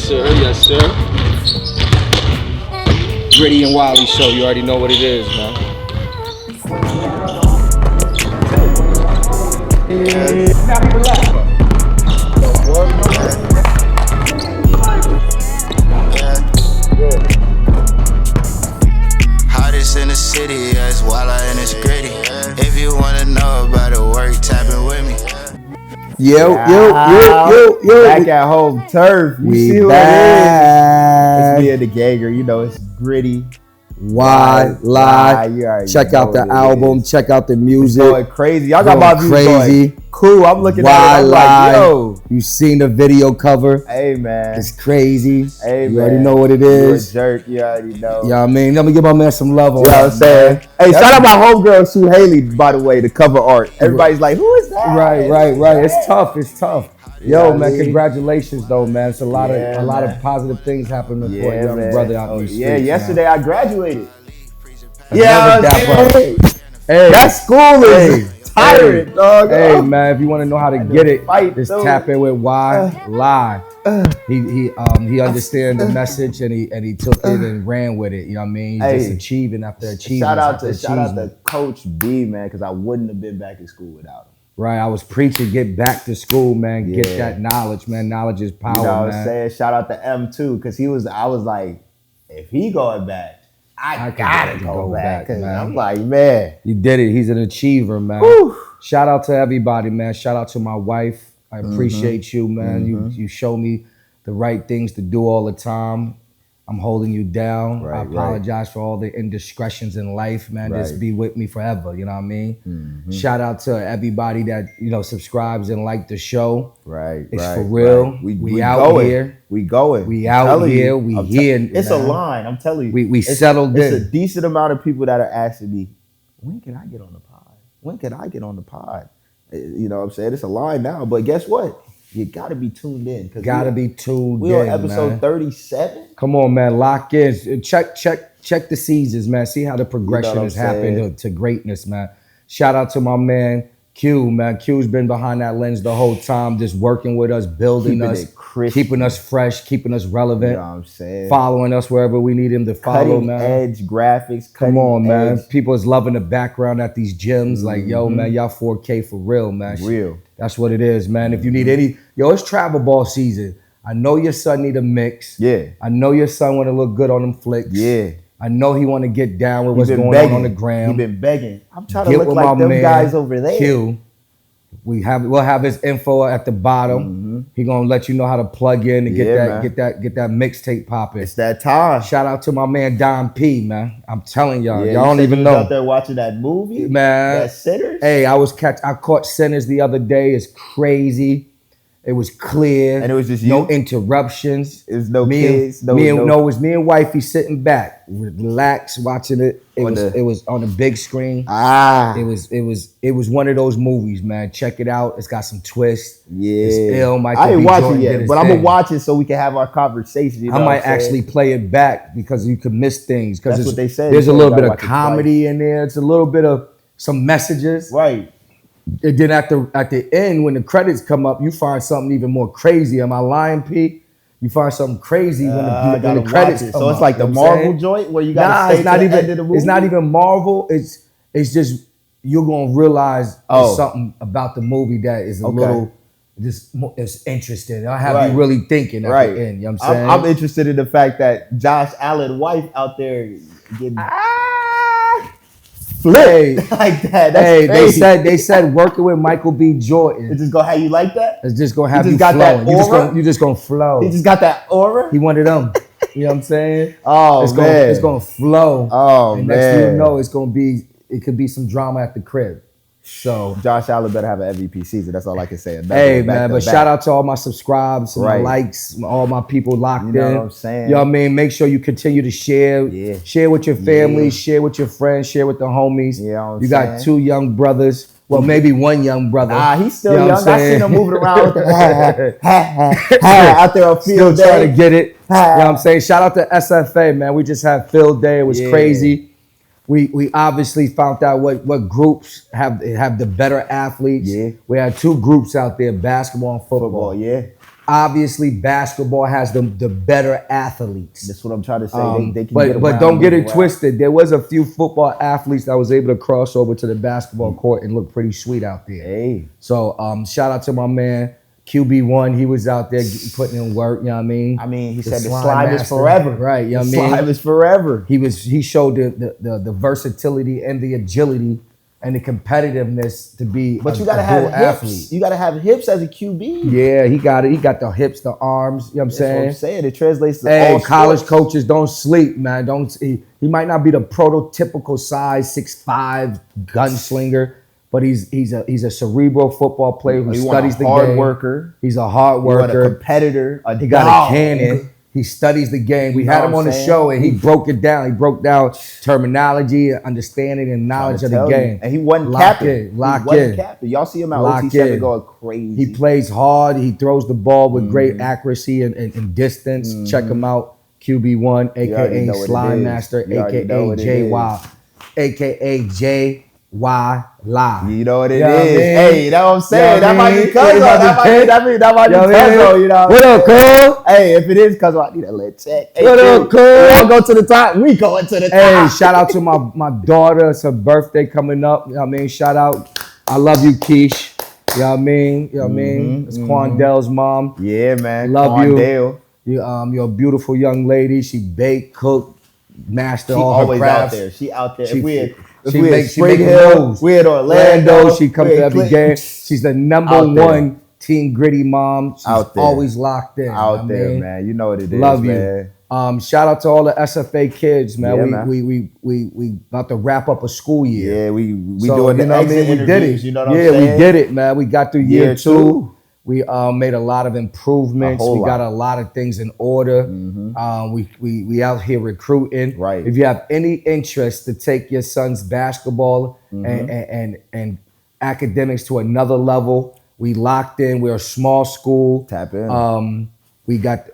sir. Yes, sir. Gritty and Wylie show. You already know what it is, man. Hottest in the city, yes, Wylie and it's gritty. If you wanna know about the work, tap in with me. Yo. Back at home turf. You see who it is? It's me and the Ganger. You know, it's gritty. Wylie. Check out the album. Check out the music. It's going crazy. Y'all got my views crazy. Going cool. I'm looking at it. I'm like, yo. You seen the video cover? Hey, man. It's crazy. Hey, you already know what it is. You're a jerk. You already know. Yeah, I mean, let me give my man some love on that. You know what I'm saying? Hey, shout out my homegirl, Sue Haley, by the way, the cover art. Everybody's like, who is that? Right. It's tough. Yo, man, congratulations though, man. It's a lot of positive things happening for a young brother out in the streets. Yeah, yesterday I graduated. Hey, that school is tiring, dog. Hey, man, if you want to know how to get it, just tap in with Wylie. He understand the message and he took it and ran with it. You know what I mean? He's just achieving after achieving. Shout out to Coach B, man, because I wouldn't have been back in school without him. Right, I was preaching, get back to school, man. Get that knowledge, man. Knowledge is power, man. You know what I'm saying? Shout out to M too, because I was like, if he going back, I gotta go back, man. I'm like, man. You did it. He's an achiever, man. Whew. Shout out to everybody, man. Shout out to my wife. I appreciate you, man. You show me the right things to do all the time. I'm holding you down. I apologize for all the indiscretions in life, man. Just be with me forever, you know what I mean? Shout out to everybody that, subscribes and like the show. It's for real. We out here. We going. We out here. We here. It's a line, I'm telling you. We settled in. It's a decent amount of people that are asking me, when can I get on the pod? When can I get on the pod? You know what I'm saying? It's a line now, but guess what? You gotta be tuned in. We're on episode 37. Come on, man. Lock in. Check the seasons, man. See how the progression has happened to greatness, man. Shout out to my man Q, man. Q's been behind that lens the whole time, just working with us, building us, keeping us fresh, keeping us relevant. You know what I'm saying? Following us wherever we need him to follow, man. Edge graphics. Come on, man. People is loving the background at these gyms. Like, yo, man, y'all 4K for real, man. Real. That's what it is, man. If you need it's travel ball season. I know your son need a mix. Yeah. I know your son want to look good on them flicks. Yeah. I know he want to get down with what's going on the gram. He been begging. I'm trying to look like them guys over there. Q. We'll have his info at the bottom. He gonna let you know how to plug in and get that mixtape popping. It's that time. Shout out to my man Don P, man. I'm telling y'all, y'all don't even know. Out there watching that movie, man. That Sinners. Hey, I caught Sinners the other day. It's crazy. It was clear. And it was just no interruptions. It was no kids. It was me and wifey sitting back, relaxed, watching it. It was on the big screen. It was one of those movies, man. Check it out. It's got some twists. Yeah. It's ill. I ain't watching it yet, but I'm gonna watch it so we can have our conversation. You know I might actually play it back because you could miss things. That's what they said. There's a little bit of comedy in there. It's a little bit of some messages. Right. And then at the end, when the credits come up, you find something even more crazy. Am I lying, P? You find something crazy when the credits come up. So it's like the Marvel joint where you got to stay to the end of the movie? It's not even Marvel. It's just you're going to realize there's something about the movie that is a little it's interesting. I have you really thinking at the end. You know what I'm saying? I'm interested in the fact that Josh Allen's wife out there getting... Flip like that. That's crazy. they said working with Michael B. Jordan. It's just gonna have you like that? It's just gonna have you got flowing. That aura? You just gonna flow. He just got that aura? He wanted them. You know what I'm saying? Man. It's gonna flow. And next thing you know, it could be some drama at the crib. So Josh Allen better have an MVP season. That's all I can say. Shout out to all my subscribes, my likes, all my people locked in. You know what I'm saying? You know what I mean? Make sure you continue to share. Yeah. Share with your family, share with your friends, share with the homies. You got 2 young brothers. Well, maybe 1 young brother. He's still young. I seen him moving around with the out there on field day. Still trying to get it. You know what I'm saying? Shout out to SFA, man. We just had field day. It was crazy. We obviously found out what groups have the better athletes. Yeah. We had 2 groups out there, basketball and football. obviously basketball has the better athletes. That's what I'm trying to say. They can but get but around, don't get move it around. twisted. There was a few football athletes that was able to cross over to the basketball court and look pretty sweet out there. Hey, So shout out to my man QB1. He was out there putting in work. You know what I mean? he The said the slime is master. forever. Right. You know The what I mean? slime is forever. He showed the versatility and the agility and the competitiveness to be But a, you gotta a have dual hips. athlete. You gotta have hips as a QB. Yeah, he got it. He got the hips, the arms. You know what I'm That's what saying? I'm saying. It translates to Hey, all college sports. coaches, don't sleep, man. He might not be the prototypical size 6'5" gunslinger, but he's a cerebral football player who You studies want the a hard game. worker. He's a hard You want a worker. competitor. He got dog. a cannon. He studies the game. We You had know him what on I'm the saying? show, and he broke it down. He broke down terminology, understanding, and knowledge of the Tell you. game. And he wasn't Lock capping. in, lock He wasn't in. capping. Y'all see him at Lock OT7 in. going crazy. He plays hard. He throws the ball with great accuracy and distance. Check him out. QB1, already aka know what it Slime is. Master, You already know aka what it JY, aka JY Live. You know what it You know what I is. mean? Hey, that's what I'm saying. You know That what I might be mean? Cuzzo. That might be Cuzzo. You know What up, Cole? Hey, if it is Cuzzo, I need a little check. Hey, What up, Cole? Y'all go to the top. We going to the Hey, top. shout out to my daughter. It's her birthday coming up. You know what I mean? Shout out. I love you, Keish. You know what I mean? You know what I mean? It's Quandell's mom. Yeah, man. Love you. Quandale. You're a beautiful young lady. She bake, cook, master She all her always crafts. out there. She out there. She- If we at she Spring make Hill, moves. we at Orlando. She comes we to at every Clinton. game. She's the number Out there. one Team Gritty mom. She's Out there. always locked in. Out I there, mean, man. You know what it is, Love you. man. Shout out to all the SFA kids, man. Yeah, we, man. we about to wrap up a school year. Yeah, we So, doing the you know what I exit mean? We did interviews. it. You know what I'm yeah, saying? we did it, man. We got through year Year two. two. We made a lot of improvements. A whole We got lot. a lot of things in order. We out here recruiting. Right. If you have any interest to take your son's basketball and academics to another level, we locked in. We're a small school. Tap in. We got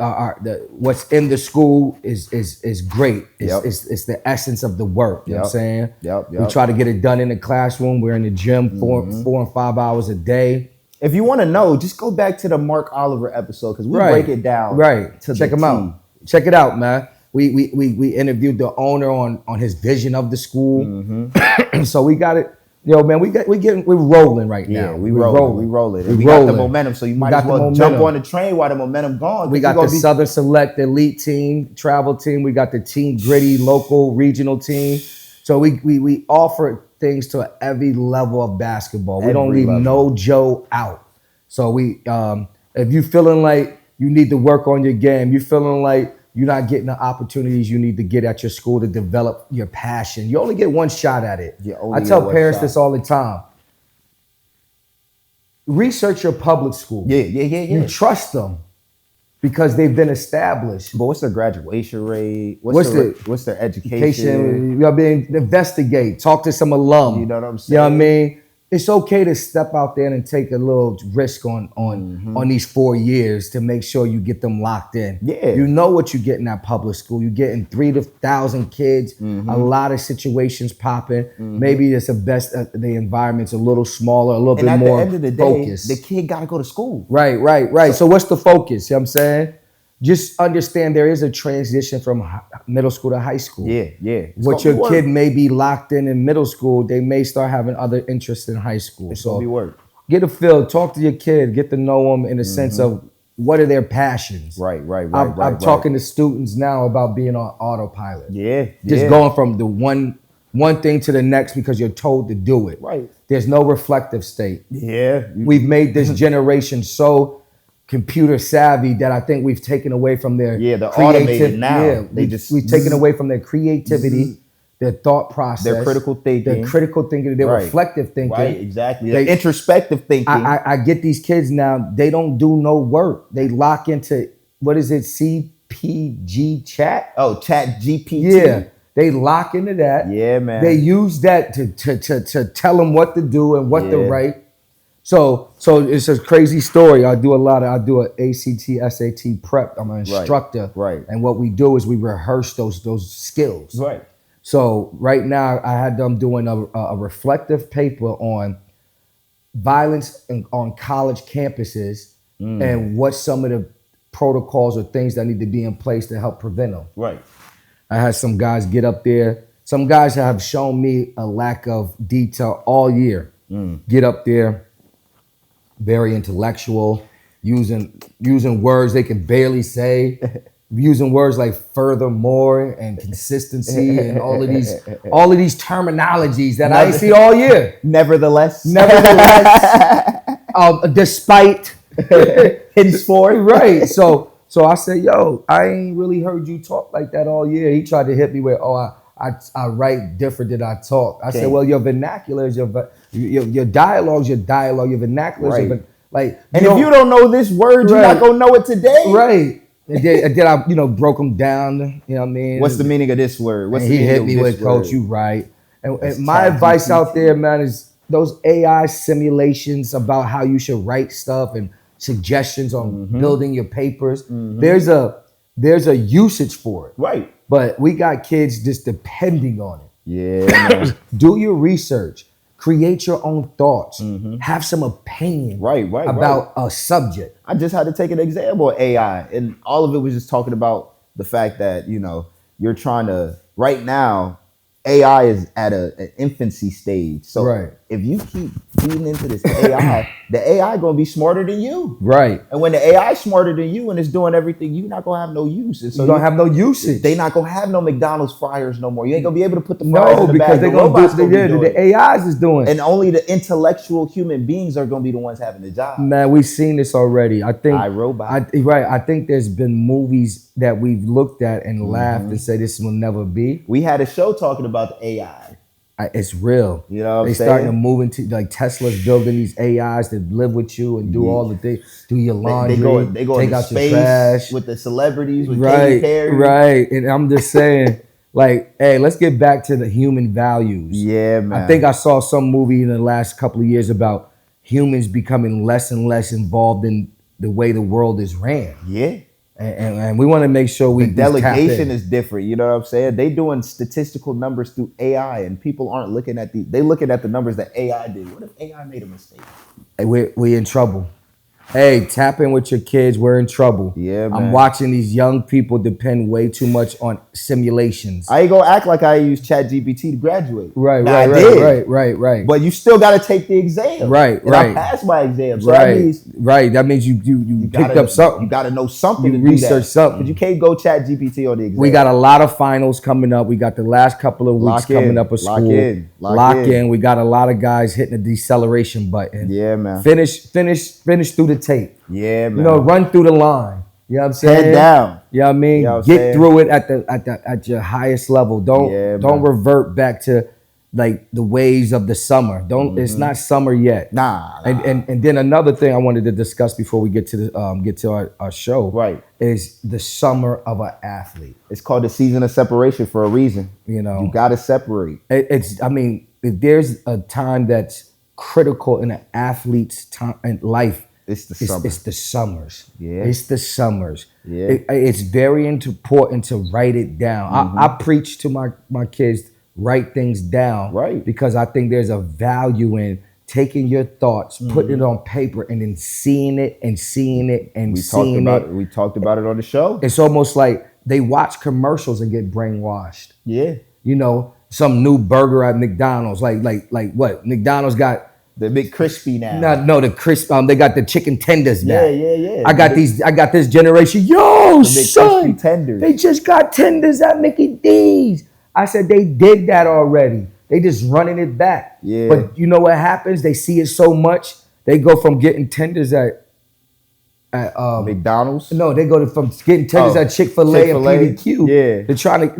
what's in the school is great. Yep. It's the essence of the work. You know what I'm Yep. saying? Yep. We try to get it done in the classroom. We're in the gym 4 and 5 hours a day. If you want to know, just go back to the Mark Oliver episode because we Right. break it down. Right. To Check the him T. out. Check it out, man. We interviewed the owner on his vision of the school. So we got it. Yo, man, we're rolling right now. Yeah, we rolling. We rolling. And We we got the rolling. momentum, so you We might got as the well jump momentum. on the train while the momentum gone. We 'cause got you gonna the be- Southern Select Elite team, travel team. We got the Team Gritty local regional team. So we offer things to every level of basketball. We don't Every leave level. no Joe out. So if you feeling like you need to work on your game, you feeling like you're not getting the opportunities you need to get at your school to develop your passion. You only get one shot at it. You only I get tell one parents shot. this all the time. Research your public school. Yeah. You trust them because they've been established. But what's their graduation rate? What's What's their education? Education, you know what I mean? Investigate, talk to some alum. You know what I'm You know what I saying? mean? It's okay to step out there and take a little risk on these 4 years to make sure you get them locked in. Yeah. You know what you get in that public school. You're getting 3,000 kids, a lot of situations popping. Maybe it's the environment's a little smaller, a little And bit at more the end of the day, focused. the kid got to go to school. Right. So what's the focus? You know what I'm saying? Just understand there is a transition from middle school to high school. Yeah. It's What gonna your be work. kid may be locked in middle school, they may start having other interests in high school. It's gonna be work. Get a feel, talk to your kid, get to know them in the sense of what are their passions. Right. I'm talking to students now about being on autopilot. Yeah. Just going from the one thing to the next because you're told to do it. Right. There's no reflective state. Yeah. We've made this generation so computer savvy that I think we've taken away from their they're automated now. Yeah, They just we've taken away from their creativity, their thought process, Their critical thinking. their Right. reflective thinking. Right, exactly. They- Introspective thinking. I get these kids now, they don't do no work. They lock into, what is it, CPG chat? Chat GPT. Yeah, they lock into that. Yeah, man. They use that to tell them what to do and what to Yeah. write. So it's a crazy story. I do an ACT, SAT prep. I'm an instructor. Right. And what we do is we rehearse those skills. Right. So right now I had them doing a reflective paper on violence on college campuses and what some of the protocols or things that need to be in place to help prevent them. Right. I had some guys get up there. Some guys have shown me a lack of detail all year. Get up there, very intellectual, using words they can barely say, using words like furthermore and consistency and all of these terminologies that I see all year. Nevertheless, despite, henceforth, right? So I said, yo, I ain't really heard you talk like that all year. He tried to hit me with, I write different than I talk. I said, well, your vernacular is your dialogue's your dialogue. Your vernacular is and if you don't know this word, you're not gonna know it today, right? And then I, broke him down. You know what I mean? What's the meaning of this word? What's the he meaning hit of me this with, word? Coach, you right. And my advice out there, man, is those AI simulations about how you should write stuff and suggestions on building your papers. There's a usage for it, right? But we got kids just depending on it. Yeah. Do your research. Create your own thoughts. Have some opinion about a subject. I just had to take an example of AI, and all of it was just talking about the fact that, you're trying to, right now, AI is at an infancy stage. So if you keep feeding into this AI, the AI gonna be smarter than you. Right. And when the AI is smarter than you and it's doing everything, you're not gonna have no use. And so you don't have no usage. They not gonna have no McDonald's fryers no more. You ain't gonna be able to put the fryers in the because bag. they're gonna do the AIs is doing. And only the intellectual human beings are gonna be the ones having the job. Man, we've seen this already. I think iRobot. I think there's been movies that we've looked at and laughed and said this will never be. We had a show talking about the AI. It's real. You know what I'm saying? Starting to move into, like, Tesla's building these AIs that live with you and do all the things, do your laundry, they go take into out space your trash. with the celebrities, with Katy Perry. Right. And I'm just saying, like, hey, let's get back to the human values. Yeah, man. I think I saw some movie in the last couple of years about humans becoming less and less involved in the way the world is ran. Yeah. And we want to make sure the delegation is different. You know what I'm saying? They doing statistical numbers through AI, and people aren't looking at they looking at the numbers that AI did. What if AI made a mistake? Hey, we in trouble. Hey, tap in with your kids. We're in trouble. Yeah, man. I'm watching these young people depend way too much on simulations. I ain't gonna act like I used ChatGPT to graduate. Right. But you still got to take the exam. Right. I passed my exam. So that means you picked up something. You got to know something. You research something. Because you can't go ChatGPT on the exam. We got a lot of finals coming up. We got the last couple of weeks coming up of school. Lock in. We got a lot of guys hitting the deceleration button. Yeah, man. Finish through the tape. Yeah, man. Run through the line. You know what I'm saying? Head down. You know what I mean? Get through it at your highest level. Don't revert back to, like, the ways of the summer. It's not summer yet. Nah. And then another thing I wanted to discuss before we get to our show is the summer of an athlete. It's called the season of separation for a reason. You got to separate. If there's a time that's critical in an athlete's time and life, it's the summers. Yeah. It's the summers. Yeah. It's very important to write it down. I preach to my kids, write things down. Right. Because I think there's a value in taking your thoughts, putting it on paper, and then seeing it. We talked about it on the show. It's almost like they watch commercials and get brainwashed. Yeah. Some new burger at McDonald's. Like what? McDonald's got the McCrispy now. No, the crisp. They got the chicken tenders now. Yeah. I got this generation. Yo, son, tenders. They just got tenders at Mickey D's. I said they did that already. They just running it back. Yeah. But you know what happens? They see it so much, they go from getting tenders at McDonald's. No, they go from getting tenders at Chick-fil-A and PDQ. Yeah. They're trying to.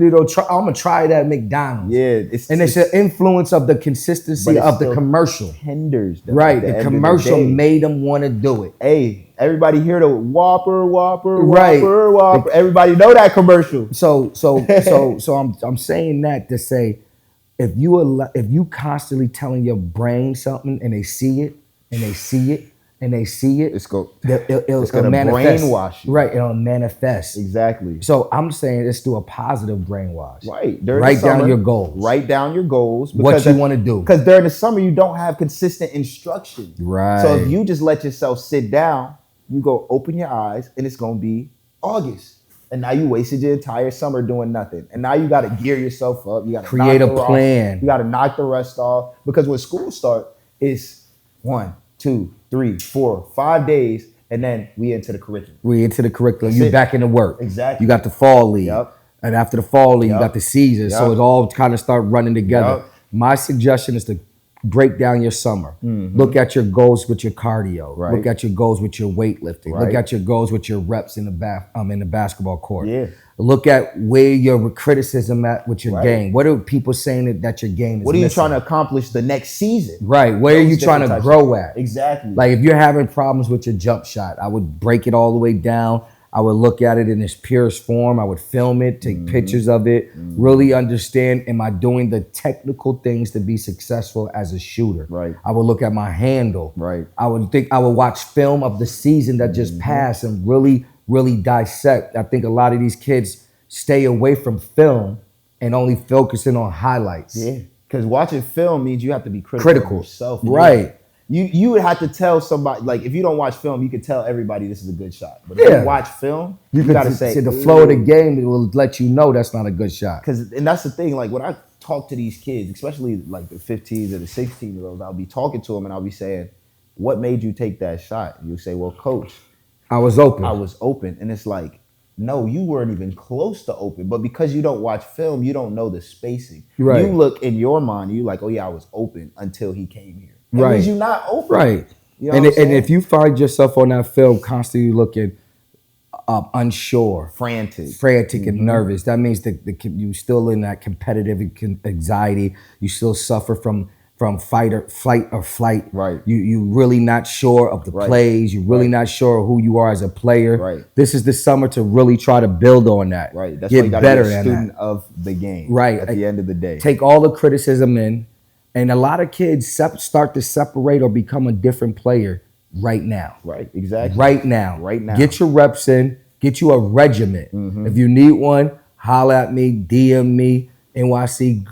I'm gonna try it at McDonald's. Yeah. It's an influence of the consistency of the commercial. Tenders. Right. The commercial made them want to do it. Hey, everybody hear the Whopper. Right. Whopper. Everybody know that commercial. So I'm saying that to say, if you constantly telling your brain something and they see it, it's going to manifest. Brainwash you. Right, it'll manifest. Exactly. So I'm saying let's do a positive brainwash. Right. Write down your goals. Write down your goals. What you want to do. Because during the summer, you don't have consistent instruction. Right. So if you just let yourself sit down, you go open your eyes, and it's gonna be August. And now you wasted your entire summer doing nothing. And now you got to gear yourself up. You got to create a plan. You got to knock the rest off, because when school starts, it's 1, 2, 3, 4, 5 days, and then we into the curriculum. You back into work. Exactly. You got the fall league. Yep. And after the fall league, you got the season. Yep. So it all kind of start running together. Yep. My suggestion is to break down your summer. Look at your goals with your cardio. Right. Look at your goals with your weightlifting. Right. Look at your goals with your reps in the basketball court. Yeah. Look at where your criticism at with your Right. game. What are people saying that your game is What are you missing? trying to accomplish the next season? Right. Where are you trying to grow at? Exactly. Like if you're having problems with your jump shot, I would break it all the way down. I would look at it in its purest form. I would film it, take pictures of it, really understand, am I doing the technical things to be successful as a shooter? Right. I would look at my handle. Right. I would watch film of the season that just passed and really, really dissect. I think a lot of these kids stay away from film and only focusing on highlights. Yeah. Because watching film means you have to be critical of yourself. Right. You would have to tell somebody, like if you don't watch film, you could tell everybody this is a good shot. But if you watch film, you got to say the flow of the game, it will let you know that's not a good shot. And that's the thing, like when I talk to these kids, especially like the 15s or the 16-year-olds, I'll be talking to them and I'll be saying, what made you take that shot? And you say, well, coach, I was open. And it's like, no, you weren't even close to open. But because you don't watch film, you don't know the spacing. Right. You look in your mind, you like, oh yeah, I was open until he came here. That Right. means you're not open. Right. You know and if you find yourself on that film constantly looking unsure, frantic and nervous, that means that you still in that competitive anxiety. You still suffer from flight or flight. Right. You really not sure of the plays. You're really not sure of who you are as a player. Right. This is the summer to really try to build on that. Right. That's Get why you gotta better be a at student that. of the game. Right. At the end of the day. Take all the criticism in. And a lot of kids start to separate or become a different player right now. Right, exactly. Right now. Right now. Get your reps in. Get you a regiment. If you need one, holla at me, DM me, NYC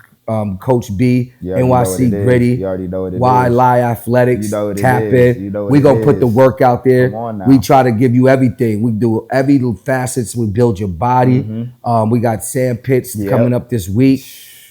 Coach B, NYC Gritty, You already know what it is. Wylie Athletics, You know what it tap is. in. You know what We it gonna put the is. work out there. Come on now. We try to give you everything. We do every little facets. We build your body. We got sand pits coming up this week.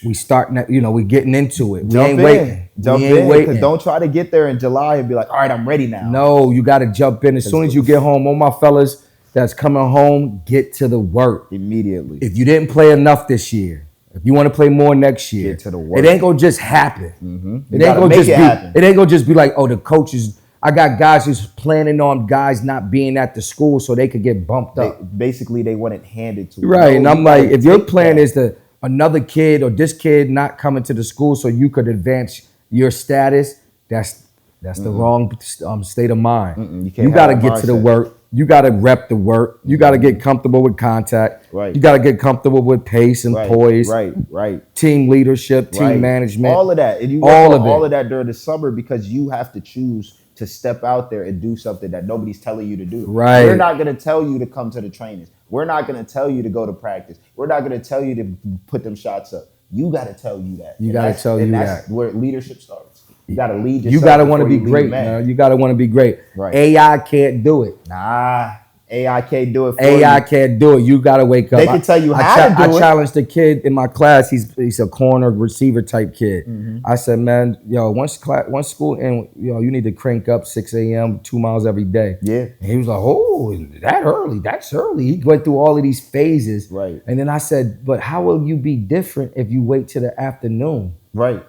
We starting, we getting into it. Jump ain't in. waiting. Jump in. Because don't try to get there in July and be like, all right, I'm ready now. No, you got to jump in. As soon as you get home, all my fellas that's coming home, get to the work. Immediately. If you didn't play enough this year, if you want to play more next year, Get to the work. it ain't going to just happen. It ain't going to just be like, oh, the coaches, I got guys who's planning on guys not being at the school so they could get bumped up. Basically, they want it handed to them. Right, No, and you I'm like, gotta if your take plan that. is to another kid or this kid not coming to the school so you could advance your status, that's the wrong state of mind. You can't You got to have get that to the mindset. work. You got to rep the work. You got to get comfortable with contact. Right. You got to get comfortable with pace and poise. Right. Team leadership, team management. All of that. And you work on all of that during the summer because you have to choose to step out there and do something that nobody's telling you to do. Right. We're not going to tell you to come to the trainings. We're not going to tell you to go to practice. We're not going to tell you to put them shots up. You got to tell you that. You got to tell you that's that. where leadership starts. You got to lead yourself. You got to want to before be you lead great, men. man. You got to want to be great. Right. AI can't do it. Nah, AI can't do it for AI you. can't do it. You got to wake up. They can tell you how to do it. I challenged the kid in my class. He's a corner receiver type kid. I said, man, once school and you need to crank up 6 a.m. 2 miles every day. Yeah. And he was like, oh, that early? That's early. He went through all of these phases. Right. And then I said, but how will you be different if you wait till the afternoon? Right.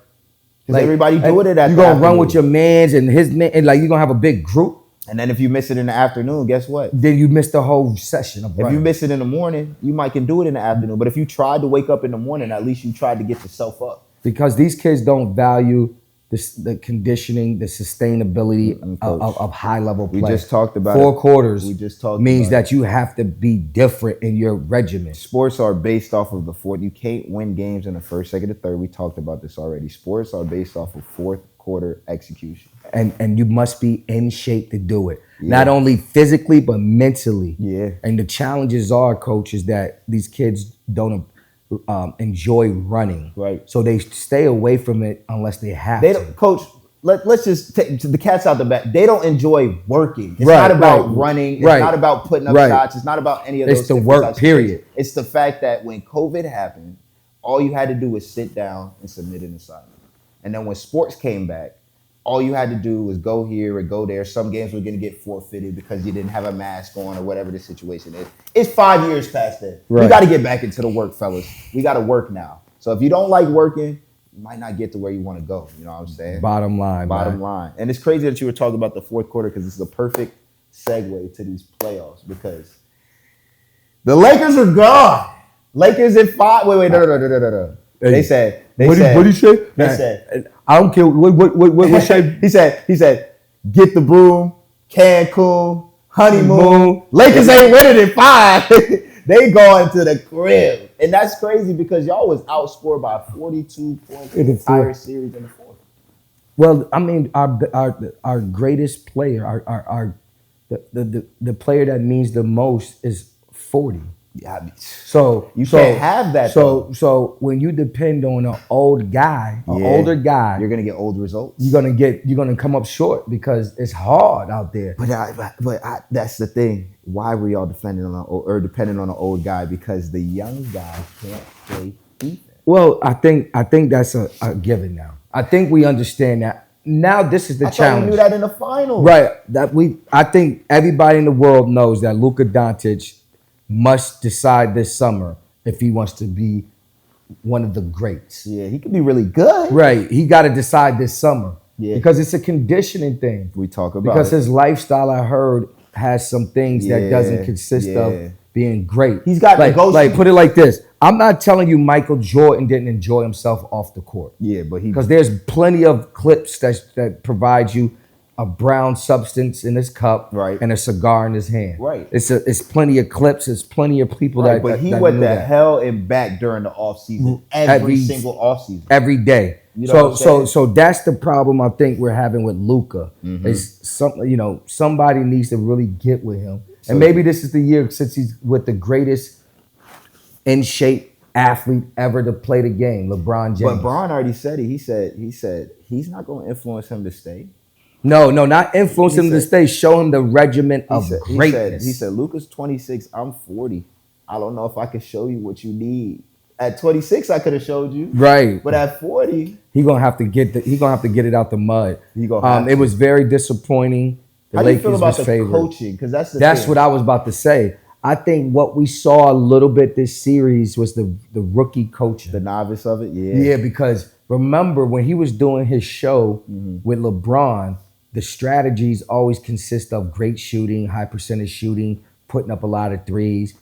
Because everybody doing it at you the gonna run afternoon. with your mans and his man, and you're gonna have a big group. And then if you miss it in the afternoon, guess what? Then you miss the whole session of If running. you miss it in the morning, you might can do it in the afternoon. But if you tried to wake up in the morning, at least you tried to get yourself up. Because these kids don't value the conditioning, the sustainability of high level play. We just talked about 4 quarters. We just talked means about that you have to be different in your regimen. Sports are based off of the fourth. You can't win games in the first, second, or third. We talked about this already. Sports are based off of fourth quarter execution. And you must be in shape to do it. Not only physically, but mentally. Yeah. And the challenges are, coach, is that these kids don't enjoy running. Right. So they stay away from it unless they have They to. don't, coach. let's just take the cat's out the bag. They don't enjoy working. It's not about running. It's not about putting up shots. It's not about any of those. It's the work, period. It's the fact that when COVID happened, all you had to do was sit down and submit an assignment. And then when sports came back, all you had to do was go here or go there. Some games were going to get forfeited because you didn't have a mask on or whatever the situation is. It's 5 years past that. We got to get back into the work, fellas. We got to work now. So if you don't like working, you might not get to where you want to go. You know what I'm saying? Bottom line. And it's crazy that you were talking about the fourth quarter because it's the perfect segue to these playoffs because the Lakers are gone. Lakers in 5. Wait. No. Hey, they said. What did he say? They said. I don't care. What shape? He said. Get the broom, Cancun, honeymoon. Lakers ain't winning in 5. They going to the crib, and that's crazy because y'all was outscored by 42 points in the entire series in the fourth. Well, I mean, our greatest player, the player that means the most is 40. Yeah, so you can't have that. So when you depend on an old guy, older guy, you're gonna get old results. You're gonna come up short because it's hard out there. But that's the thing. Why were y'all depending on an old guy? Because the young guys can't play defense. Well, I think that's a given now. I think we understand that. Now this is the challenge. We knew that in the finals, right? I think everybody in the world knows that Luka Doncic must decide this summer if he wants to be one of the greats. Yeah, he could be really good. Right. He got to decide this summer. Yeah. Because it's a conditioning thing. We talk about because his lifestyle, I heard, has some things that doesn't consist of being great. He's got like put it like this. I'm not telling you Michael Jordan didn't enjoy himself off the court. Yeah, but because there's plenty of clips that provide you a brown substance in his cup, and a cigar in his hand. Right. It's plenty of clips. It's plenty of people that. But he went the hell and back during the off season. Every single off season. Every day. You know so that's the problem I think we're having with Luka. Is somebody needs to really get with him, and maybe this is the year since he's with the greatest in shape athlete ever to play the game, LeBron James. But Bron already said it. He said he's not going to influence him to stay. No, not influence him to stay. Show him the regiment of greatness. He said, Luka's 26, I'm 40. I don't know if I can show you what you need. At 26, I could have showed you. Right. But at 40, he's gonna have to get it out the mud. It was very disappointing. How do you feel about the coaching? Because that's what I was about to say. I think what we saw a little bit this series was the rookie coaching. The novice of it, Yeah, because remember when he was doing his show with LeBron, the strategies always consist of great shooting, high percentage shooting, putting up a lot of threes.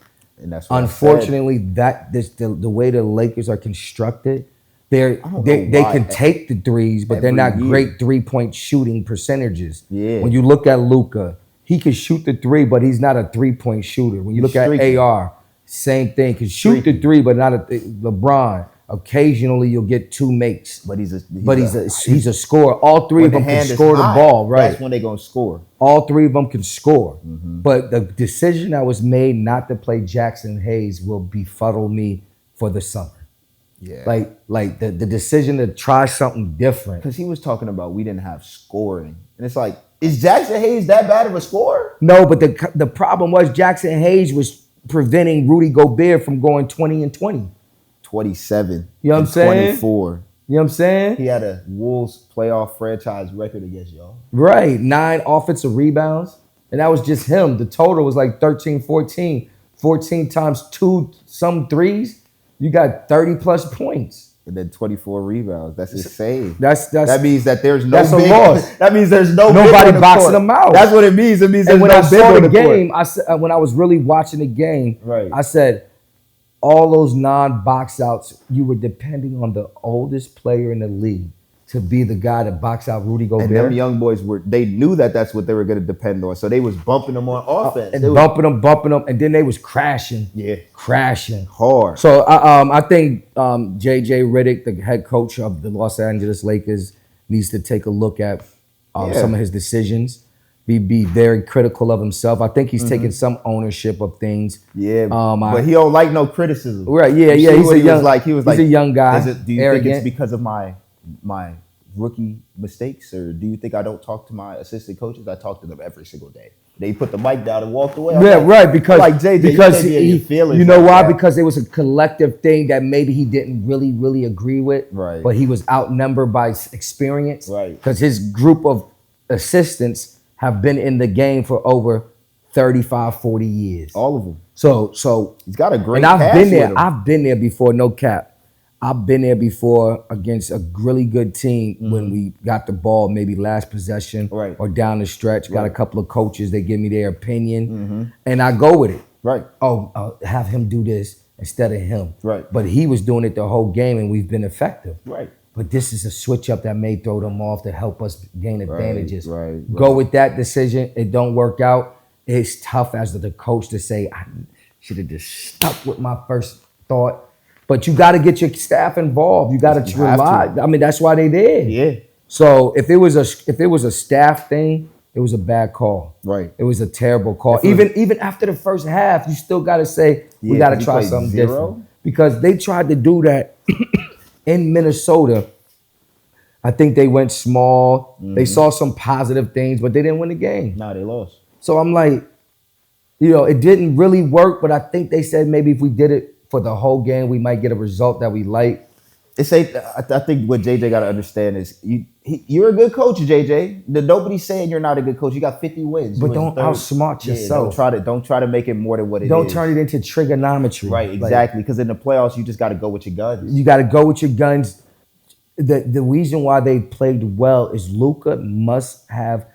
And that's what unfortunately the way the Lakers are constructed, they can take the threes, but they're not great 3-point shooting percentages. Yeah. When you look at Luka, he can shoot the three, but he's not a 3-point shooter. When you look at AR, same thing. Can shoot the three, but not LeBron. Occasionally you'll get 2 makes, but he's a scorer. All 3 of them can score the ball, right? That's when they're gonna score. All 3 of them can score. But the decision that was made not to play Jackson Hayes will befuddle me for the summer. Yeah, like the decision to try something different. Because he was talking about we didn't have scoring, and it's like, is Jackson Hayes that bad of a scorer? No, but the problem was Jackson Hayes was preventing Rudy Gobert from going 20 and 20. 27. You know what I'm saying? 24. You know what I'm saying? He had a Wolves playoff franchise record against y'all. Right. 9 offensive rebounds. And that was just him. The total was like 13, 14. 14 times 2 some threes. You got 30 plus points. And then 24 rebounds. That's insane. That means that there's no that's big, a loss. That means there's nobody boxing them out. That's what it means. It means there's when no I big saw on the game, court. I said when I was really watching the game, right. I said all those non-box outs, you were depending on the oldest player in the league to be the guy to box out Rudy Gobert. And them young boys they knew that's what they were going to depend on. So they was bumping them on offense. And bumping them, and then they was crashing. Yeah. Crashing. Hard. So I think J.J. Redick, the head coach of the Los Angeles Lakers, needs to take a look at some of his decisions. Be very critical of himself. I think he's taking some ownership of things. Yeah, but he don't like no criticism. Right? Yeah. He's a young guy. Do you think it's because of my rookie mistakes, or do you think I don't talk to my assistant coaches? I talk to them every single day. They put the mic down and walked away. Yeah, right. Because JJ, because you know why? That. Because it was a collective thing that maybe he didn't really agree with. Right. But he was outnumbered by experience. Right. Because his group of assistants have been in the game for over 35, 40 years. All of them. So he's got a great. And I've been there. With him. I've been there before. No cap. I've been there before against a really good team when we got the ball, maybe last possession or down the stretch. Got a couple of coaches. They give me their opinion, and I go with it. Right. Oh, have him do this instead of him. Right. But he was doing it the whole game, and we've been effective. Right. But this is a switch up that may throw them off to help us gain advantages. Right. Go with that decision. It don't work out. It's tough as the coach to say, I should have just stuck with my first thought. But you got to get your staff involved. You got to rely. I mean, that's why they did. Yeah. So if it was a staff thing, it was a bad call. Right. It was a terrible call. Even after the first half, you still got to say we got to try something different, because they tried to do that in Minnesota. I think they went small. They saw some positive things, but they didn't win the game. No, they lost. So I'm like, it didn't really work. But I think they said maybe if we did it for the whole game, we might get a result that we like. I think what JJ got to understand is you're a good coach, JJ. Nobody's saying you're not a good coach. You got 50 wins. But don't outsmart yourself. Don't try to make it more than what it is. Don't turn it into trigonometry. Right, exactly. Because in the playoffs, you just got to go with your guns. You got to go with your guns. The reason why they played well is Luka must have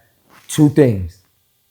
two things.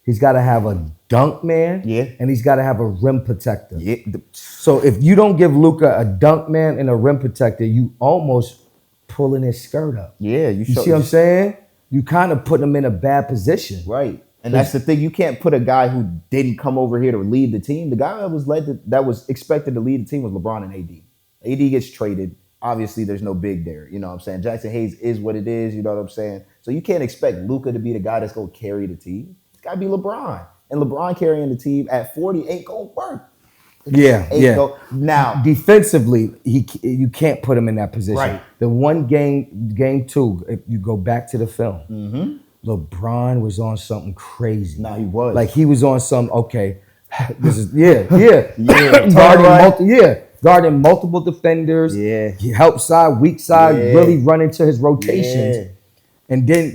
He's got to have a dunk man, and he's got to have a rim protector. Yeah. So if you don't give Luka a dunk man and a rim protector, you almost pulling his skirt up. Yeah, you see what I'm saying? You kind of put him in a bad position. Right. And that's the thing. You can't put a guy who didn't come over here to lead the team. The guy that was expected to lead the team was LeBron and AD. AD gets traded. Obviously, there's no big there. You know what I'm saying? Jackson Hayes is what it is. You know what I'm saying? So you can't expect Luka to be the guy that's going to carry the team. It's got to be LeBron. And LeBron carrying the team at 40 ain't going to work. Now, defensively, you can't put him in that position. Right. The one game two, if you go back to the film, LeBron was on something crazy. No, he was. Like he was on some, okay, this is, guarding multiple defenders. Yeah. Help side, weak side, really run into his rotations. Yeah. And then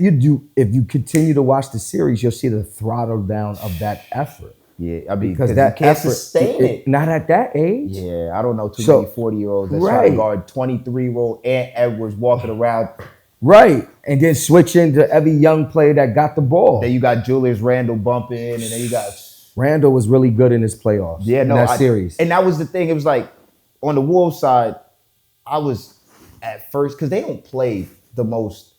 if you continue to watch the series, you'll see the throttle down of that effort. Yeah, I mean, because that you can't effort, sustain it. Not at that age. Yeah, I don't know too many 40-year-olds that try to guard 23-year-old Ant Edwards walking around. Right, and then switching to every young player that got the ball. Then you got Julius Randle bumping, and then you got Randle was really good in his playoffs. Yeah, in that series. And that was the thing. It was like on the Wolves side, I was at first because they don't play the most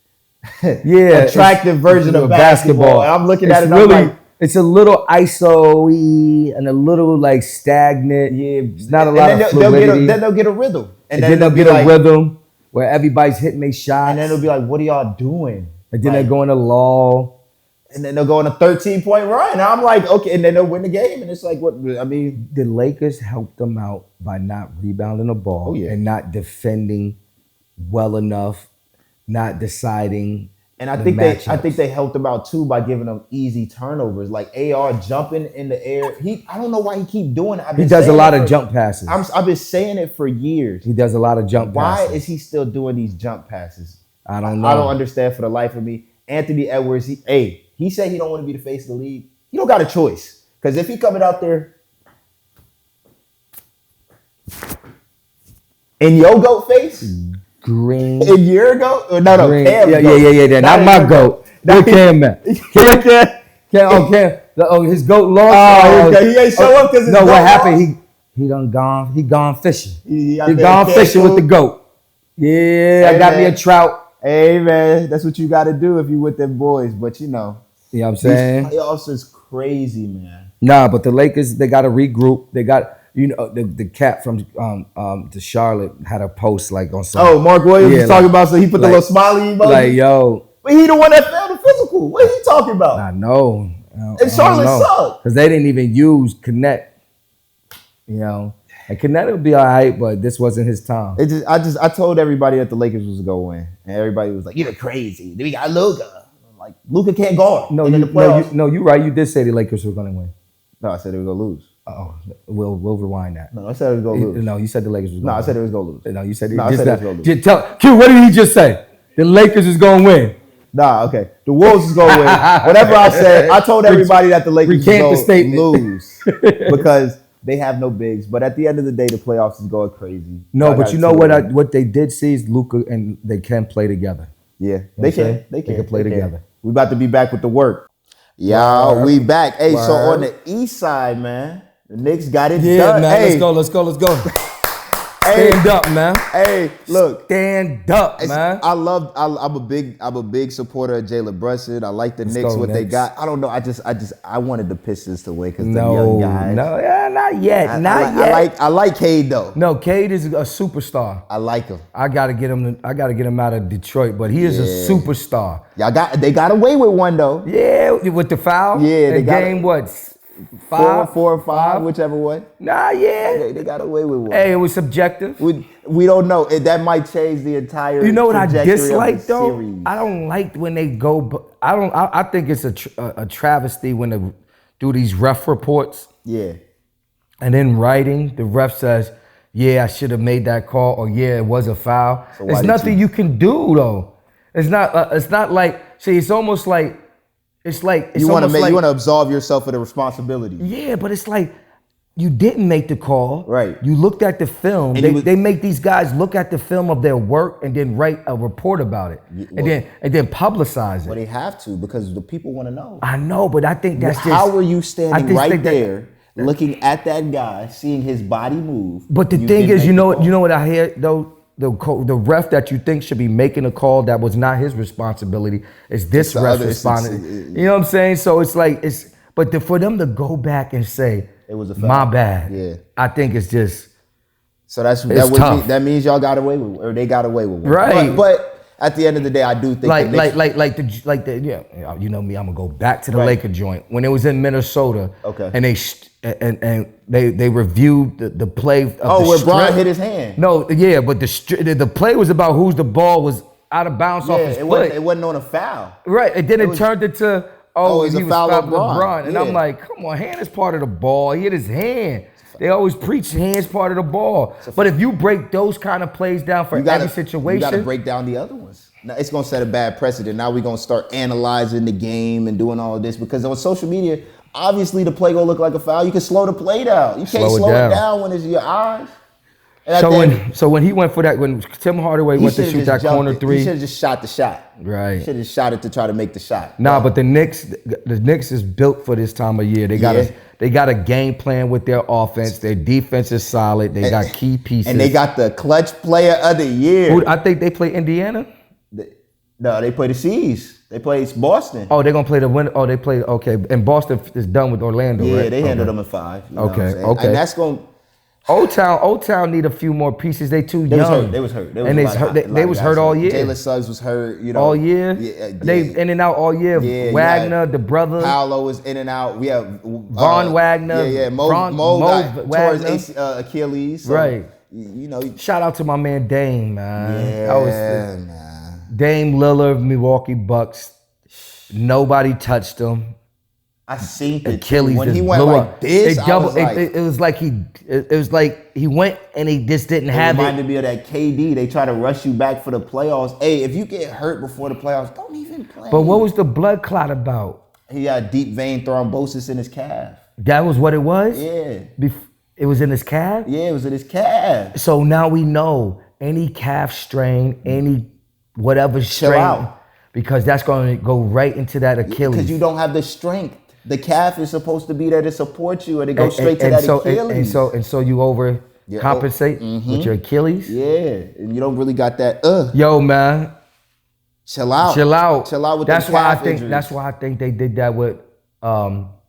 attractive version of basketball. And I'm looking at it, really, I'm like, it's a little ISO-y and a little like stagnant. Yeah, it's not a lot of fluidity. Then they'll get a rhythm. And then they'll get a rhythm where everybody's hitting their shots. And then it'll be like, what are y'all doing? And then they're going to lull. And then they'll go on a 13-point run. And I'm like, okay. And then they'll win the game. And it's like, what? I mean, the Lakers helped them out by not rebounding the ball and not defending well enough, not deciding. And I think they helped them out too by giving them easy turnovers, like AR jumping in the air. I don't know why he keep doing it. He does a lot of jump passes. I've been saying it for years. He does a lot of jump passes. Why is he still doing these jump passes? I don't know. I don't understand for the life of me. Anthony Edwards, he said he don't want to be the face of the league. He don't got a choice, because if he coming out there in your goat face. Green. A year ago? No, Green. Cam. Yeah. Not my goat. Not Cam, man. Cam. His goat lost. He ain't show up because no. What happened? He gone fishing. He gone fishing with the goat. Yeah, I got me a trout. Hey man, that's what you got to do if you with them boys. But you know what I'm saying? These playoffs is crazy, man. Nah, but the Lakers, they got to regroup. They got. The cat from the Charlotte had a post like on some. Oh, Mark Williams was talking about, so he put the little smiley emoji. Like, yo. But he the one that failed the physical. What are you talking about? I know. And Charlotte sucked. Because they didn't even use Connect. You know. And Connecticut will be all right, but this wasn't his time. I told everybody that the Lakers was gonna win, and everybody was like, "You're crazy." Then we got Luka. Like Luka can't guard. You're right. You did say the Lakers were gonna win. No, I said they were gonna lose. Oh, we'll rewind that. No, I said it was gonna lose. No, you said the Lakers was gonna win. No, I said it was gonna lose. No, you said I said it was gonna lose. Tell Q, what did he just say? The Lakers is gonna win. Nah, okay. The Wolves is gonna win. Whatever I said, I told everybody that the Lakers is gonna lose because they have no bigs. But at the end of the day, the playoffs is going crazy. No, but you know what they did see is Luka and they can play together. Yeah, they can. They can play together. We about to be back with the work. Y'all, we back. Hey, so on the east side, man, the Knicks got it done. Yeah, man. Hey. Let's go. Stand up, man. Hey, look. Stand up, man. I'm a big supporter of Jalen Brunson. I like the Knicks, what they got. I don't know. I wanted the Pistons to win because the young guys. Not yet. I like Cade though. No, Cade is a superstar. I like him. I gotta get him out of Detroit, but he is a superstar. They got away with one though. Yeah, with the foul. Yeah, they got game what? Four or five, whichever one. Nah, yeah. They got away with one. Hey, it was subjective. We don't know. That might change the entire. You know what I dislike though? Series. I don't like when they go. I think it's a travesty when they do these ref reports. Yeah. And in writing, the ref says, "Yeah, I should have made that call," or "Yeah, it was a foul." So there's nothing you can do though. It's not like. See, it's almost like. It's like you want to absolve yourself of the responsibility. Yeah, but it's like you didn't make the call. Right. You looked at the film. They make these guys look at the film of their work and then write a report about it, and then publicize it. Well, they have to because the people want to know. I know, but I think that's just. How are you standing right there, looking at that guy, seeing his body move? But the thing is, you know what I hear though. The ref that you think should be making a call that was not his responsibility is this ref's responsibility. You know what I'm saying? So it's like but for them to go back and say it was a foul. My bad. Yeah, I think it's just. So that means y'all got away with, or they got away with one. Right. But at the end of the day, I do think you know me, I'm gonna go back to the Laker joint when it was in Minnesota. Okay. And they reviewed the play. Where Bron hit his hand. No, yeah, but the play was about whose the ball was out of bounds off his foot. It wasn't on a foul. Right, and then it turned into it's a foul of LeBron. And I'm like, come on, hand is part of the ball. He hit his hand. They always preach hands part of the ball. But if you break those kind of plays down for every situation. You got to break down the other ones. Now, it's going to set a bad precedent. Now we're going to start analyzing the game and doing all of this. Because on social media, obviously the play going to look like a foul. You can slow the play down. You can't slow it down when it's your eyes. So when he went for that, when Tim Hardaway went to shoot that corner three. He should have just shot the shot. Right. He should have shot it to try to make the shot. Nah, but the Knicks is built for this time of year. They got a game plan with their offense. Their defense is solid. They got key pieces. And they got the clutch player of the year. I think they play Indiana. No, they play the C's. They play Boston. Oh, they're going to play the win. Oh, they play, okay. And Boston is done with Orlando, right? Yeah, they handled them in 5. You know okay. And that's going to... Old Town need a few more pieces. They too young. They was hurt. They was hurt all year. Jalen Suggs was hurt. All year. Yeah. They in and out all year. Yeah, Wagner, the brother. Paolo was in and out. We have Von Wagner. Yeah. Mo tore his Achilles. So, right. You know. Shout out to my man Dame, man. Man. Dame Lillard, Milwaukee Bucks. Nobody touched him. I seen the Achilles when he went like this. It was like he went and he just didn't have it. It reminded me of that KD. They try to rush you back for the playoffs. Hey, if you get hurt before the playoffs, don't even play. But what was the blood clot about? He had deep vein thrombosis in his calf. That was what it was? Yeah. It was in his calf? Yeah, it was in his calf. So now we know any calf strain, any whatever strain. Chill out. Because that's going to go right into that Achilles. Because you don't have the strength. The calf is supposed to be there to support you, and it goes straight to that Achilles. And so you overcompensate with your Achilles? Yeah, and you don't really got that. Yo, man. Chill out. Chill out with that's the calf injuries. That's why I think they did that with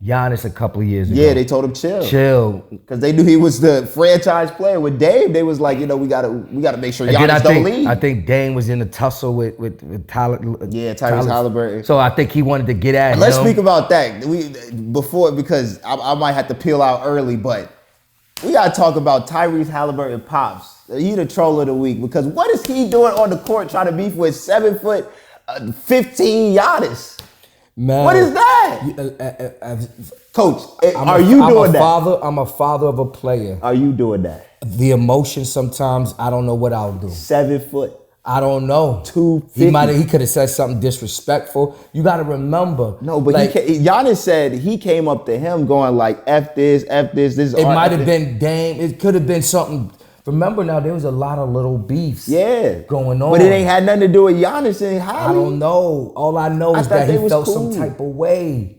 Giannis a couple of years ago. Yeah, they told him chill. Because they knew he was the franchise player. With Dame, they was like, we gotta make sure Giannis don't leave. I think Dame was in a tussle with Tyler. Yeah, Tyrese Halliburton. So I think he wanted to get at him. Let's speak about that. Because I might have to peel out early, but we gotta talk about Tyrese Halliburton pops. He the troll of the week because what is he doing on the court trying to beef with 7'15" Giannis? Man, what is that? Coach, are you doing that? I'm a father of a player. Are you doing that? The emotion sometimes, I don't know what I'll do. 7 foot. I don't know. 250. He could have said something disrespectful. You got to remember. No, but like, Giannis said he came up to him going like, F this. This is it might have been Dame. It could have been something. Remember now, there was a lot of little beefs going on. But it ain't had nothing to do with Giannis and Holly. I don't know. All I know is that he felt some type of way.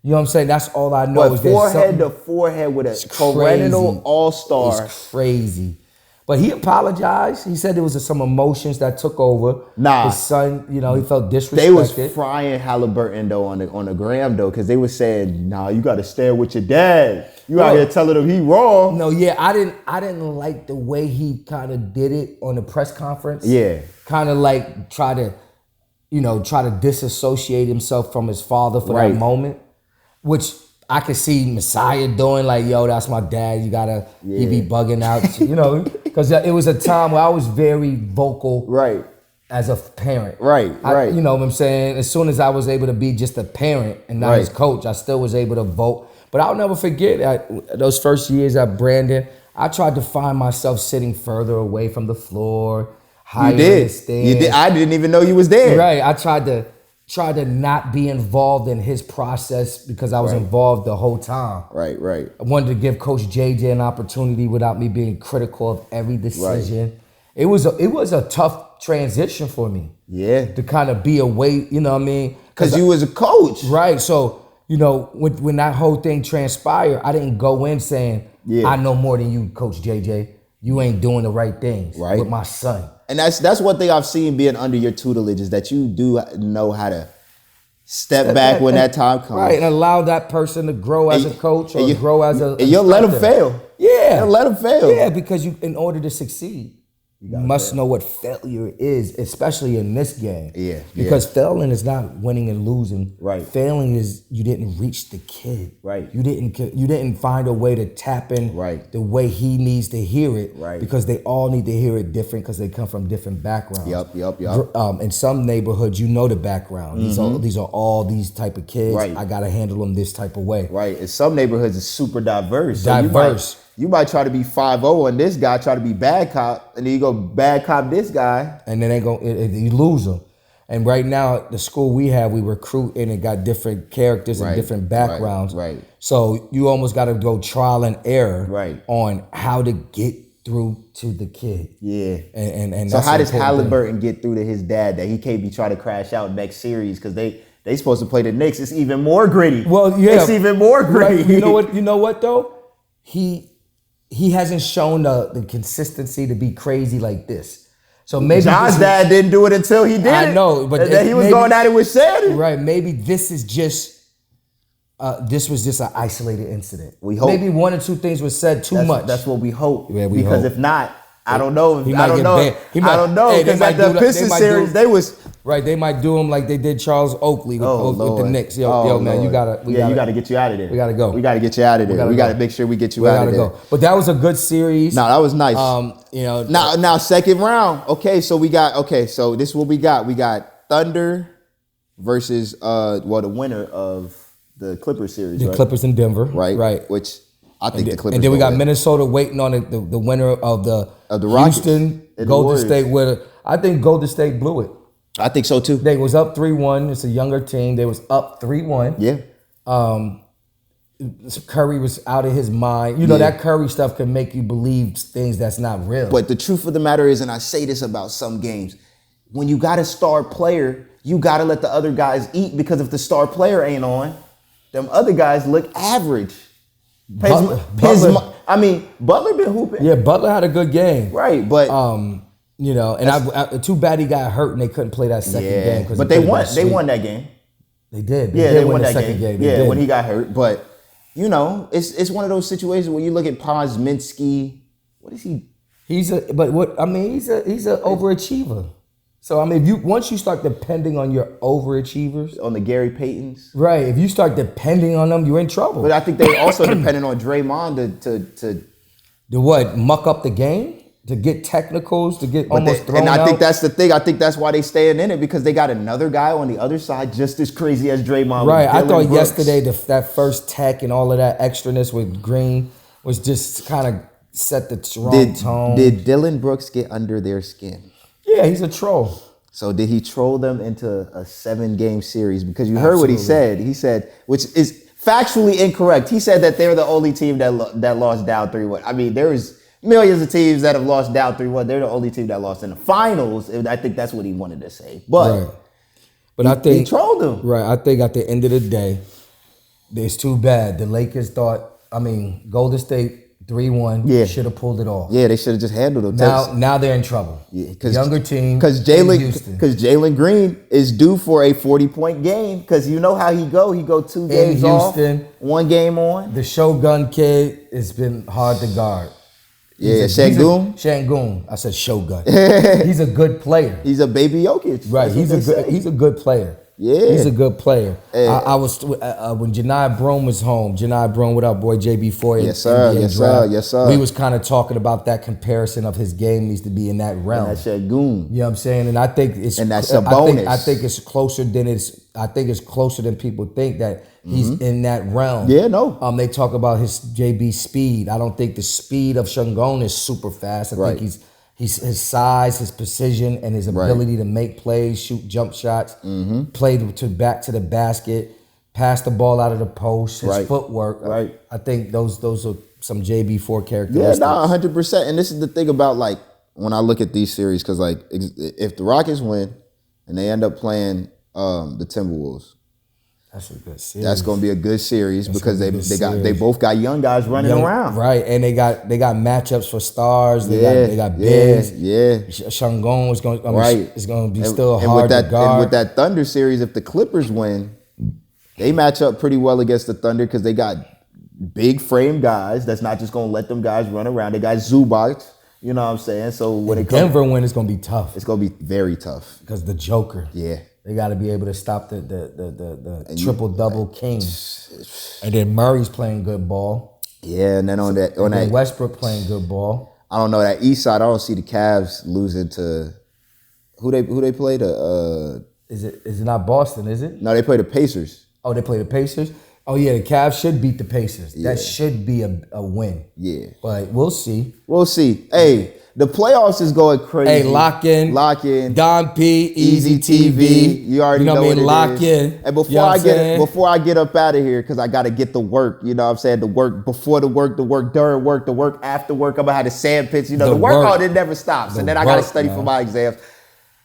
You know what I'm saying? That's all I know. Is forehead to forehead with a perennial all-star. It's crazy. But he apologized. He said there was some emotions that took over. Nah. His son, you know, he felt disrespected. They was frying Halliburton though on the gram though, because they was saying, nah, you gotta stand with your dad. You out here telling him he wrong. No, yeah, I didn't like the way he kind of did it on the press conference. Yeah. Kind of like try to disassociate himself from his father for that moment. Which I could see Messiah doing, like, yo, that's my dad. You gotta, he be bugging out, you know, because it was a time where I was very vocal, as a parent, right. You know what I'm saying? As soon as I was able to be just a parent and not his coach, I still was able to vote. But I'll never forget those first years at Brandon. I tried to find myself sitting further away from the floor, higher in the stands. You did. I didn't even know you was there. Right. I tried to not be involved in his process because I was involved the whole time. Right. I wanted to give Coach JJ an opportunity without me being critical of every decision. It was a tough transition for me. Yeah. To kind of be away, you know what I mean? Because you was a coach. Right. So, you know, when that whole thing transpired, I didn't go in saying, I know more than you, Coach JJ. You ain't doing the right things with my son. And that's one thing I've seen being under your tutelage is that you do know how to step back when that time comes. Right, and allow that person to grow as a coach or grow as a and you'll let them fail. Yeah. You'll let them fail. Yeah, because in order to succeed, you must know what failure is, especially in this game. Yeah. Because failing is not winning and losing. Right. Failing is you didn't reach the kid. Right. You didn't find a way to tap in the way he needs to hear it. Right. Because they all need to hear it different because they come from different backgrounds. Yep. In some neighborhoods, you know the background. These are all these type of kids. Right. I gotta handle them this type of way. Right. In some neighborhoods, it's super diverse. So you might try to be 5-0 and this guy try to be bad cop, and then you go bad cop this guy. And then you lose them. And right now, the school we recruit and it got different characters and different backgrounds. Right. So you almost got to go trial and error on how to get through to the kid. Yeah. And so how does Halliburton get through to his dad that he can't be trying to crash out next series because they supposed to play the Knicks? It's even more gritty. Well, yeah. It's even more gritty. Right. You know what though? He hasn't shown the consistency to be crazy like this. So maybe John's dad didn't do it until he did. I know, but he was going at it with Sandy. Right. Maybe this is just this was just an isolated incident. We hope. Maybe one or two things were said too much. That's what we hope. Yeah, because if not, I don't know. I don't know. Hey, because at the Pistons series, they was right. They might do him like they did Charles Oakley with the Knicks. Yo, man, you gotta get you out of there. We gotta go. We gotta get you out of there. We gotta make sure we get you out of there. But that was a good series. No, that was nice. You know. Now second round. Okay, so so this is what we got. We got Thunder versus the winner of the Clippers series. The Clippers in Denver. Right. Which I think the Clippers. And then we got Minnesota waiting on the winner of the Houston Golden State winner. I think Golden State blew it. I think so too. They was up 3-1. It's a younger team. They was up 3-1. Yeah. Curry was out of his mind. You know, that Curry stuff can make you believe things that's not real. But the truth of the matter is, and I say this about some games, when you got a star player, you got to let the other guys eat, because if the star player ain't on, them other guys look average. Butler been hooping. Yeah, Butler had a good game. Right, but you know, and too bad he got hurt and they couldn't play that second game. But they won. They won that game. They did. They won that second game. Yeah, when he got hurt. But you know, it's one of those situations where you look at Posminski. What is he? He's an overachiever. So I mean, once you start depending on your overachievers, on the Gary Paytons, right? If you start depending on them, you're in trouble. But I think they also depending on Draymond to To what? Muck up the game? To get technicals? To get almost thrown out? And I think that's the thing. I think that's why they staying in it, because they got another guy on the other side just as crazy as Draymond. Right. I thought Brooks. yesterday that first tech and all of that extraness with Green was just kind of set the wrong tone. Did Dylan Brooks get under their skin? Yeah, he's a troll. So did he troll them into a 7-game series? Because you heard what he said. He said, which is factually incorrect. He said that they're the only team that lost down 3-1. I mean, there is millions of teams that have lost down 3-1. They're the only team that lost in the finals. I think that's what he wanted to say. But, I think he trolled them. Right. I think at the end of the day, it's too bad. The Lakers Golden State 3-1 should have pulled it off. Yeah, they should have just handled it. Now they're in trouble. Yeah, younger team. Because Jalen Green is due for a 40-point game. Because you know how he go. He go 2 games off, 1 game on. The Shogun kid has been hard to guard. Şengün. I said Shogun. He's a good player. He's a baby Jokic. Right. He's a good player. Yeah, he's a good player. I was when Janai Brome was home. Janai Brome, what up, boy? JB4. Yes, sir. We was kind of talking about that comparison of his game needs to be in that realm. And that Şengün. You know what I'm saying? And I think it's that's a bonus. I think it's closer than people think that he's in that realm. Yeah, no. They talk about his JB speed. I don't think the speed of Şengün is super fast. I think he's his size, his precision, and his ability to make plays, shoot jump shots, play back to the basket, pass the ball out of the post, his footwork. Right. I think those are some JB4 characteristics. Yeah, 100%. And this is the thing about, like, when I look at these series, because, like, if the Rockets win and they end up playing the Timberwolves, that's a good series. That's going to be a good series because they both got young guys running around. Right, and they got matchups for stars. They got bigs. Yeah. Şengün is going to be still hard to guard. And with that Thunder series, if the Clippers win, they match up pretty well against the Thunder because they got big frame guys that's not just going to let them guys run around. They got Zubac, you know what I'm saying? So when it comes, Denver win, it's going to be tough. It's going to be very tough because the Joker. Yeah. They got to be able to stop the triple-double king. And then Murray's playing good ball. Yeah, and then on that Westbrook playing good ball. I don't know, that East side, I don't see the Cavs losing to who they play Is it not Boston, is it? No, they play the Pacers. Oh, they play the Pacers? Oh yeah, the Cavs should beat the Pacers. Yeah. That should be a win. Yeah. But we'll see. Hey, the playoffs is going crazy. Hey, lock in. Don P, Easy TV. You already know what it lock is. in. And before I get up out of here, because I got to get the work, you know what I'm saying? The work before the work during work, the work after work. I'm going to have the sand pitch. You know, the workout, it never stops. And then I got to study for my exams.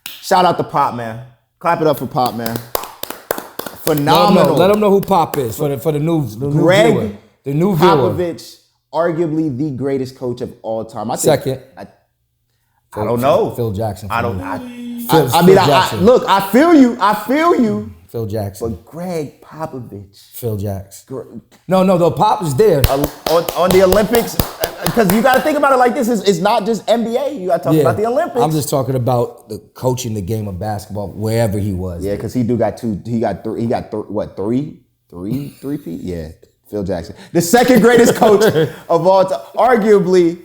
Shout out to Pop, man. Clap it up for Pop, man. Phenomenal. Let them know who Pop is for the new Greg viewer. The new viewer. Popovich, arguably the greatest coach of all time. Second. I don't know. Phil Jackson. I feel you. Phil Jackson. But Greg Popovich. Phil Jackson. No, the Pop is there. On the Olympics, because you got to think about it like this. It's not just NBA. You got to talk about the Olympics. I'm just talking about the coaching the game of basketball wherever he was. Yeah, because he got three? Yeah. Phil Jackson, the second greatest coach of all time, arguably,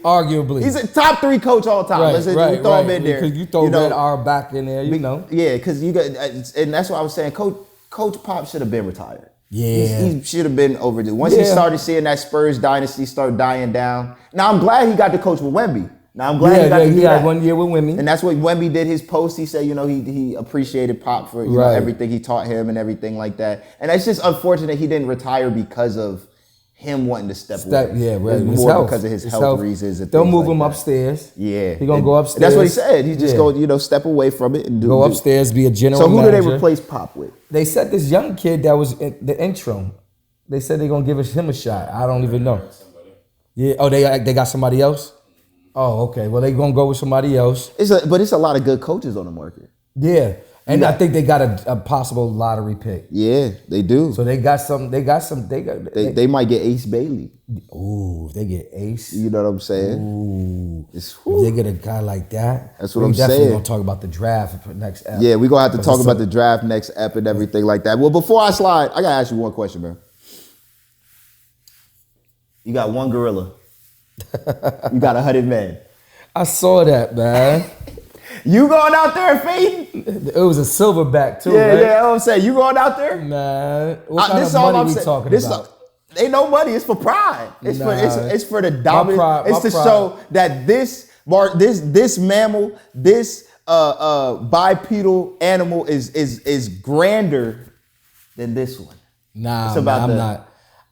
he's a top 3 coach all time. Right, Let's throw him in there. Because you throw Red R back in there, you know. Yeah, because you got, and that's what I was saying. Coach Pop should have been retired. Yeah, he should have been overdue. Once he started seeing that Spurs dynasty start dying down. Now I'm glad he got to coach with Wemby. Now I'm glad he got to do that. 1 year with Wemby. And that's what Wemby did his post. He said, he appreciated Pop for know, everything he taught him and everything like that. And it's just unfortunate he didn't retire because of him wanting to step away. Yeah, right. It's more because of his health reasons. They'll move him upstairs. Yeah. He's going to go upstairs. That's what he said. He just go, step away from it and go upstairs, be a general manager. So who do they replace Pop with? They said this young kid that was in the intro. They said they're going to give him a shot. I don't even know. Yeah. Oh, they got somebody else? Oh, okay. Well, they're going to go with somebody else. But it's a lot of good coaches on the market. Yeah. And I think they got a possible lottery pick. Yeah, they do. So they might get Ace Bailey. Ooh, if they get Ace. You know what I'm saying? Ooh. If they get a guy like that. That's what I'm saying. We're definitely going to talk about the draft for next episode. Yeah, we're going to have to talk about the draft next ep and everything like that. Well, before I slide, I got to ask you one question, man. You got one gorilla You got 100 men. I saw that, man. You going out there and fading? It was a silverback too, Yeah, right? yeah, that's what I'm saying. You going out there? Man, what kind This of all money I'm we saying. talking This about? ain't no money. It's for pride. It's for it's for the dominance. It's to pride. show that this mammal, this bipedal animal is grander than this one. Nah, It's about man,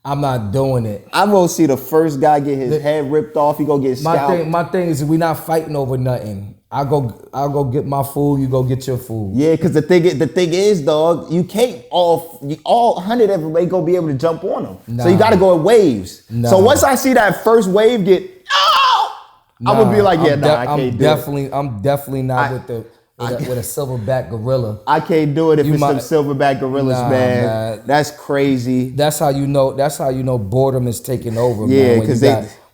I'm not doing it. I'm gonna see the first guy get his head ripped off. He gonna get scalped. My thing is we not fighting over nothing. I'll go get my food. You go get your food. Yeah, because the thing is, dog, you can't all 100 of them ain't gonna be able to jump on them. Nah. So you got to go in waves. Nah. So once I see that first wave get, I'm gonna be like, yeah, I can't do it. I'm definitely not with a silverback gorilla. I can't do it if it's some silverback gorillas, man. That's crazy. That's how you know boredom is taking over. Yeah, man. because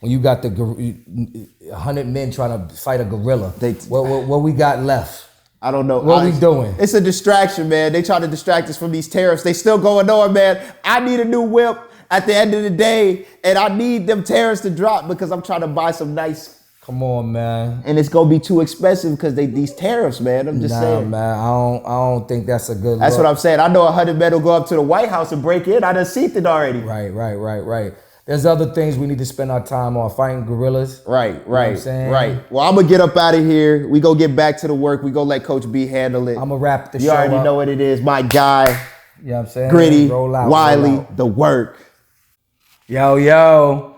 when you got the 100 men trying to fight a gorilla, what we got left? I don't know. What we doing? It's a distraction, man. They try to distract us from these tariffs. They still going on, man. I need a new whip at the end of the day, and I need them tariffs to drop because I'm trying to buy some nice. Come on, man. And it's gonna be too expensive because these tariffs, man. I'm just saying. Man. I don't think that's a good. That's what I'm saying. I know 100 men will go up to the White House and break in. I done seen it already. Right. There's other things we need to spend our time on, fighting gorillas. Right. You know what I'm saying? Right. Well, I'm gonna get up out of here. We go get back to the work. We go let Coach B handle it. I'm gonna wrap the show You already up. know what it is. My guy. You know what I'm saying? Gritty. Roll out, Wylie. The work. Yo.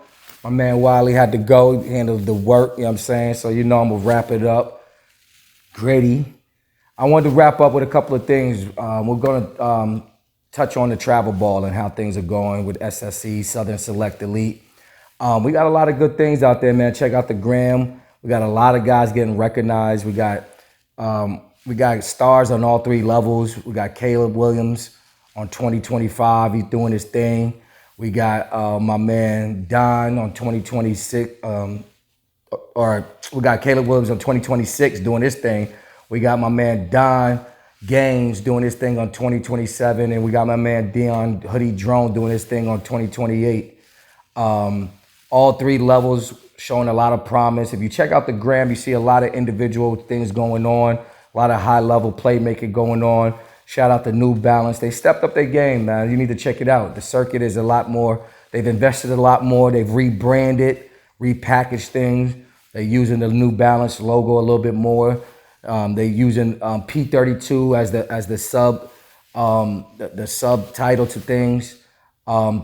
My man Wylie had to go handle the work, you know what I'm saying? So you know I'm gonna wrap it up. Gritty. I wanted to wrap up with a couple of things. We're gonna touch on the travel ball and how things are going with SSE, Southern Select Elite. We got a lot of good things out there, man. Check out the gram. We got a lot of guys getting recognized. We got stars on all three levels. We got Caleb Williams on 2025. He's doing his thing. We got my man Don on 2026, or we got Caleb Williams on 2026 doing his thing. We got my man Don Gaines doing his thing on 2027, and we got my man Dion Hoodie Drone doing his thing on 2028. All three levels showing a lot of promise. If you check out the gram, you see a lot of individual things going on, a lot of high-level playmaking going on. Shout out to New Balance. They stepped up their game, man. You need to check it out. The circuit is a lot more. They've invested a lot more. They've rebranded, repackaged things. They're using the New Balance logo a little bit more. They're using P32 as the subtitle to things.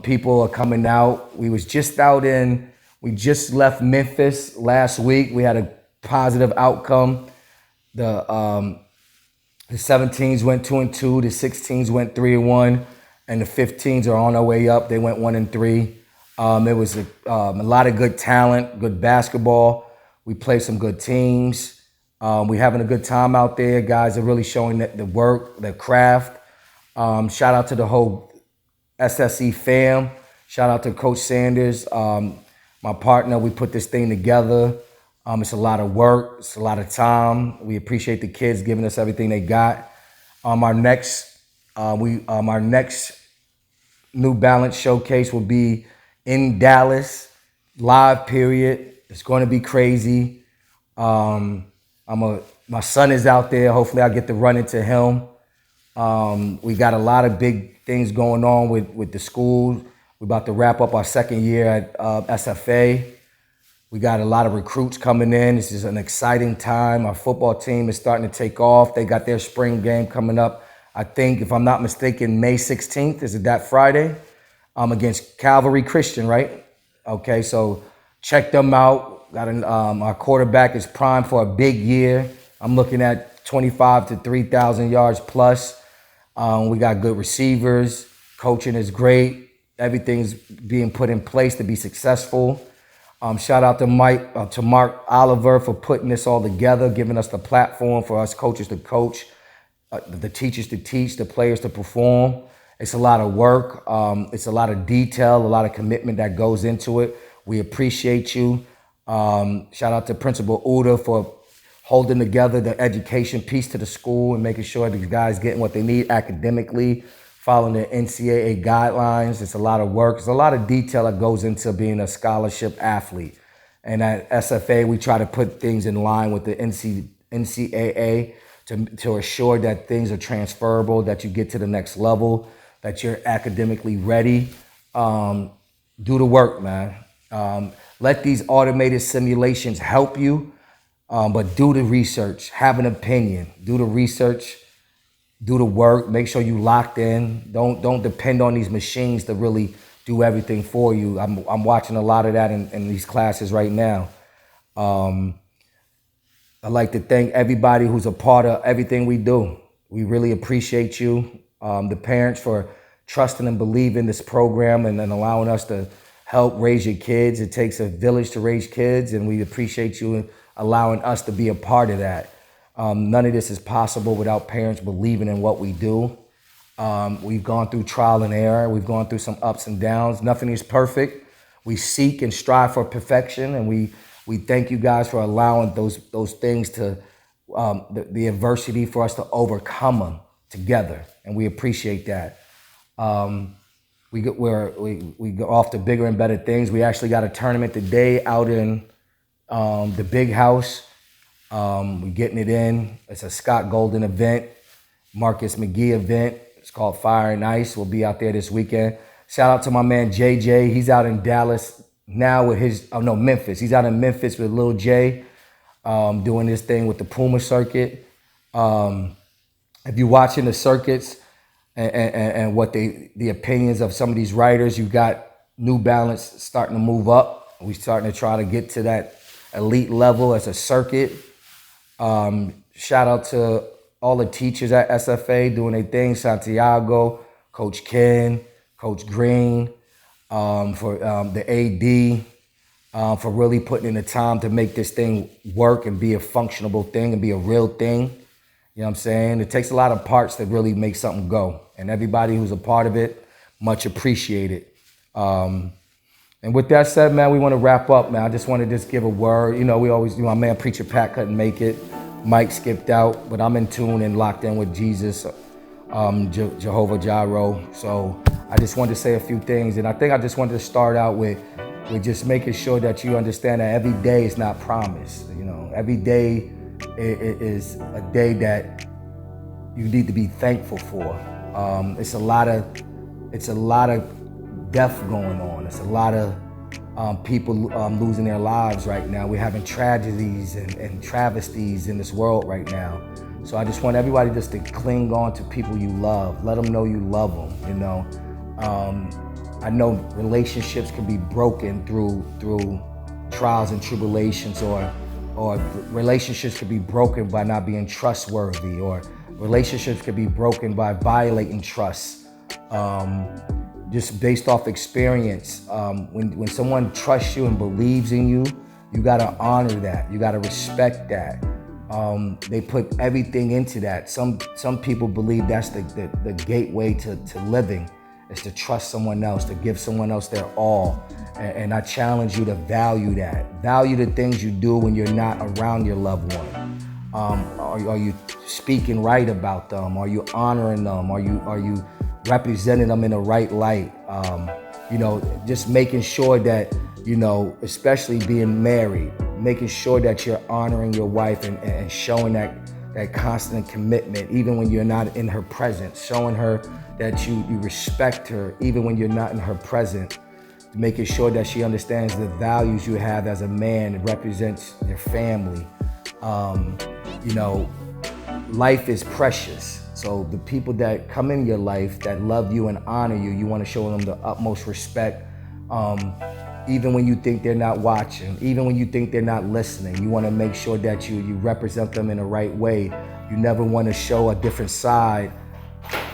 People are coming out. We just left Memphis last week. We had a positive outcome. The 17s went 2-2, the 16s went 3-1, and the 15s are on their way up. They went 1-3. It was a lot of good talent, good basketball. We played some good teams. We're having a good time out there. Guys are really showing the work, the craft. Shout out to the whole SSE fam. Shout out to Coach Sanders, my partner. We put this thing together. It's a lot of work. It's a lot of time. We appreciate the kids giving us everything they got. Our next New Balance showcase will be in Dallas, live period. It's going to be crazy. My son is out there. Hopefully I get to run into him. We got a lot of big things going on with the school. We're about to wrap up our second year at SFA. We got a lot of recruits coming in. This is an exciting time. Our football team is starting to take off. They got their spring game coming up. I think, if I'm not mistaken, May 16th. Is it that Friday? Against Calvary Christian, right? Okay, so check them out. Our quarterback is primed for a big year. I'm looking at 25 to 3,000 yards plus. We got good receivers. Coaching is great. Everything's being put in place to be successful. Shout out to Mark Oliver for putting this all together, giving us the platform for us coaches to coach, the teachers to teach, the players to perform. It's a lot of work. It's a lot of detail, a lot of commitment that goes into it. We appreciate you. Shout out to Principal Uda for holding together the education piece to the school and making sure these guys getting what they need academically, following the NCAA guidelines. It's a lot of work. There's a lot of detail that goes into being a scholarship athlete. And at SFA, we try to put things in line with the NCAA to assure that things are transferable, that you get to the next level, that you're academically ready. Do the work, man. Let these automated simulations help you, but do the research, have an opinion, do the research, do the work, make sure you locked in. Don't depend on these machines to really do everything for you. I'm watching a lot of that in these classes right now. I'd like to thank everybody who's a part of everything we do. We really appreciate you, the parents, for trusting and believing this program and allowing us to help raise your kids. It takes a village to raise kids, and we appreciate you allowing us to be a part of that. None of this is possible without parents believing in what we do. We've gone through trial and error. We've gone through some ups and downs. Nothing is perfect. We seek and strive for perfection, and we thank you guys for allowing those things to, the adversity for us to overcome them together, and we appreciate that. We go off to bigger and better things. We actually got a tournament today out in the big house. We're getting it in. It's a Scott Golden event, Marcus McGee event. It's called Fire and Ice. We'll be out there this weekend. Shout out to my man JJ. He's out in Dallas now with Memphis. He's out in Memphis with Lil J, doing this thing with the Puma circuit. If you're watching the circuits and what the opinions of some of these riders, you got New Balance starting to move up. We're starting to try to get to that elite level as a circuit. Shout out to all the teachers at SFA doing their thing, Santiago, Coach Ken, Coach Green, for the AD, for really putting in the time to make this thing work and be a functionable thing and be a real thing. You know what I'm saying? It takes a lot of parts to really make something go. And everybody who's a part of it, much appreciated. And with that said, man, we want to wrap up, man. I just want to give a word. You know, we always, my man Preacher Pat couldn't make it. Mike skipped out, but I'm in tune and locked in with Jesus, Jehovah Jireh. So I just wanted to say a few things. And I think I just wanted to start out with just making sure that you understand that every day is not promised. You know, every day is a day that you need to be thankful for. It's a lot of death going on. It's a lot of people losing their lives right now. We're having tragedies and travesties in this world right now. So I just want everybody just to cling on to people you love. Let them know you love them, you know. I know relationships can be broken through trials and tribulations, or relationships could be broken by not being trustworthy, or relationships could be broken by violating trust. Just based off experience, when someone trusts you and believes in you, you gotta honor that. You gotta respect that. They put everything into that. Some people believe that's the gateway to living, is to trust someone else, to give someone else their all. And I challenge you to value that. Value the things you do when you're not around your loved one. Are you speaking right about them? Are you honoring them? Are you representing them in the right light? You know, just making sure that, you know, especially being married, making sure that you're honoring your wife and showing that constant commitment, even when you're not in her presence, showing her that you respect her, even when you're not in her presence, making sure that she understands the values you have as a man. It represents your family. You know, life is precious. So the people that come in your life that love you and honor you, you want to show them the utmost respect. Even when you think they're not watching, even when you think they're not listening, you want to make sure that you represent them in the right way. You never want to show a different side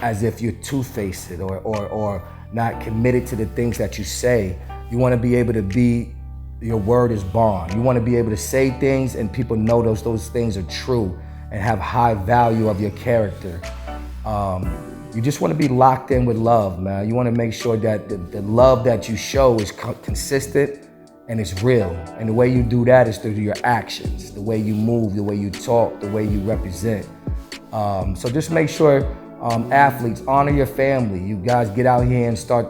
as if you're two-faced or not committed to the things that you say. You want to be able to be, your word is bond. You want to be able to say things and people know those things are true and have high value of your character. You just want to be locked in with love, man. You want to make sure that the love that you show is consistent and it's real. And the way you do that is through your actions, the way you move, the way you talk, the way you represent. So just make sure, athletes, honor your family. You guys get out here and start,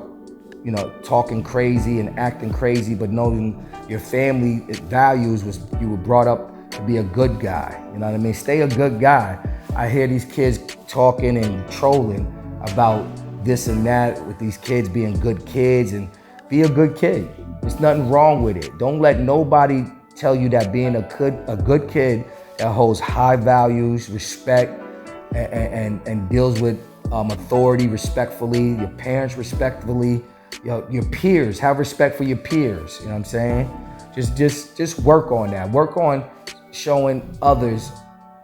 talking crazy and acting crazy, but knowing your family values was you were brought up to be a good guy. You know what I mean? Stay a good guy. I hear these kids talking and trolling about this and that with these kids being good kids, and be a good kid. There's nothing wrong with it. Don't let nobody tell you that being a good kid that holds high values, respect, and deals with authority respectfully, your parents respectfully, your peers, have respect for your peers. You know what I'm saying? Just work on that. Work on showing others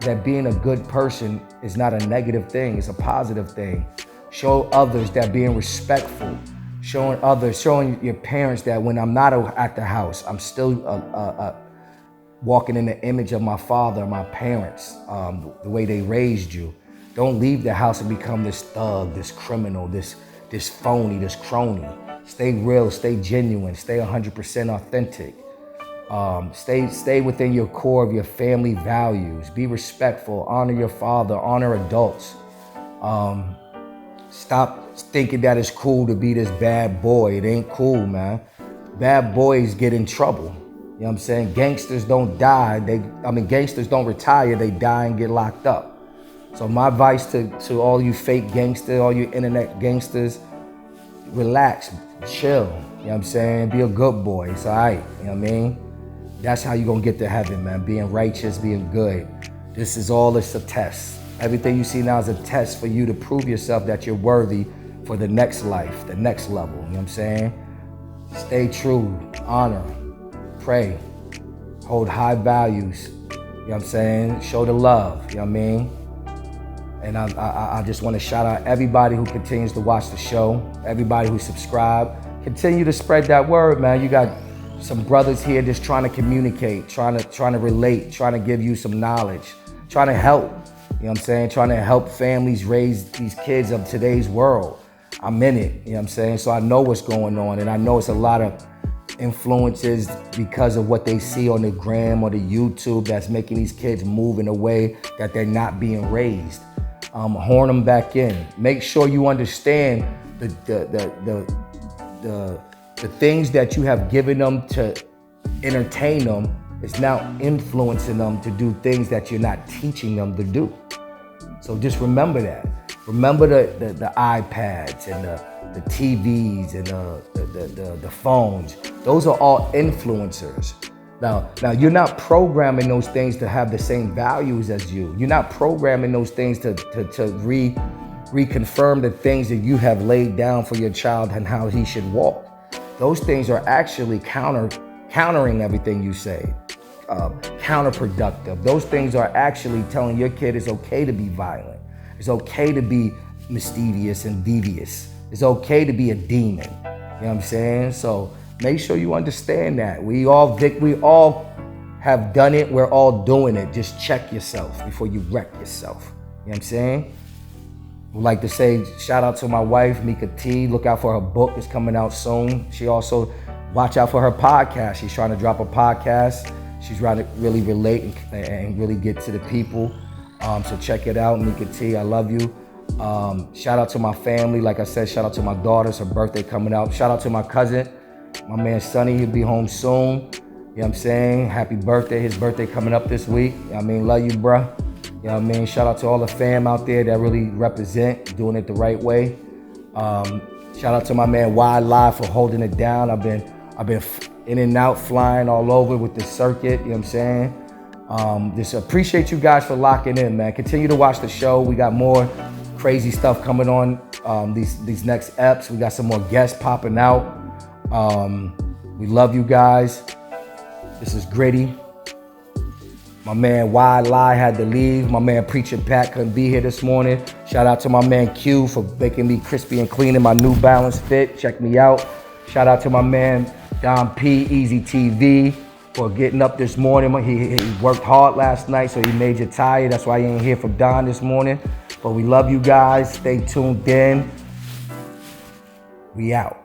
that being a good person is not a negative thing, it's a positive thing. Show others that being respectful, showing your parents that when I'm not at the house, I'm still walking in the image of my father, my parents, the way they raised you. Don't leave the house and become this thug, this criminal, this phony, this crony. Stay real, stay genuine, stay 100% authentic. Stay within your core of your family values. Be respectful, honor your father, honor adults. Stop thinking that it's cool to be this bad boy. It ain't cool, man. Bad boys get in trouble. You know what I'm saying? Gangsters don't die. Gangsters don't retire. They die and get locked up. So my advice to all you fake gangsters, all you internet gangsters, relax, chill. You know what I'm saying? Be a good boy. It's all right. You know what I mean? That's how you're going to get to heaven, man. Being righteous, being good. This is all, it's a test. Everything you see now is a test for you to prove yourself that you're worthy for the next life, the next level. You know what I'm saying? Stay true, honor, pray, hold high values. You know what I'm saying? Show the love. You know what I mean? And I just want to shout out everybody who continues to watch the show, everybody who subscribed. Continue to spread that word, man. You got some brothers here just trying to communicate, trying to relate, trying to give you some knowledge, trying to help. You know what I'm saying? Trying to help families raise these kids of today's world. I'm in it, you know what I'm saying? So I know what's going on, and I know it's a lot of influences because of what they see on the gram or the YouTube that's making these kids move in a way that they're not being raised. Horn them back in. Make sure you understand the things that you have given them to entertain them is now influencing them to do things that you're not teaching them to do. So just remember that. Remember the iPads and the TVs and the phones. Those are all influencers. Now you're not programming those things to have the same values as you. You're not programming those things to reconfirm the things that you have laid down for your child and how he should walk. Those things are actually countering everything you say. Counterproductive. Those things are actually telling your kid it's okay to be violent. It's okay to be mischievous and devious. It's okay to be a demon. You know what I'm saying? So make sure you understand that. We all have done it. We're all doing it. Just check yourself before you wreck yourself. You know what I'm saying? I'd like to say shout out to my wife, Mika T. Look out for her book. It's coming out soon. She also watch out for her podcast. She's trying to drop a podcast. She's trying to really relate and really get to the people. So check it out, Mika T. I love you. Shout out to my family. Like I said, shout out to my daughters. Her birthday coming out. Shout out to my cousin, my man Sonny. He'll be home soon. You know what I'm saying? Happy birthday. His birthday coming up this week. You know what I mean? Love you, bruh. You know what I mean? Shout out to all the fam out there that really represent, doing it the right way. Shout out to my man Wylie for holding it down. I've been in and out, flying all over with the circuit, you know what I'm saying? Just appreciate you guys for locking in, man. Continue to watch the show. We got more crazy stuff coming on these next eps. We got some more guests popping out. We love you guys. This is Gritty. My man Wylie had to leave. My man Preacher Pat couldn't be here this morning. Shout out to my man Q for making me crispy and clean in my New Balance fit. Check me out. Shout out to my man Don P, Easy TV, for getting up this morning. He worked hard last night, so he made you tired. That's why you ain't hear from Don this morning. But we love you guys. Stay tuned in. We out.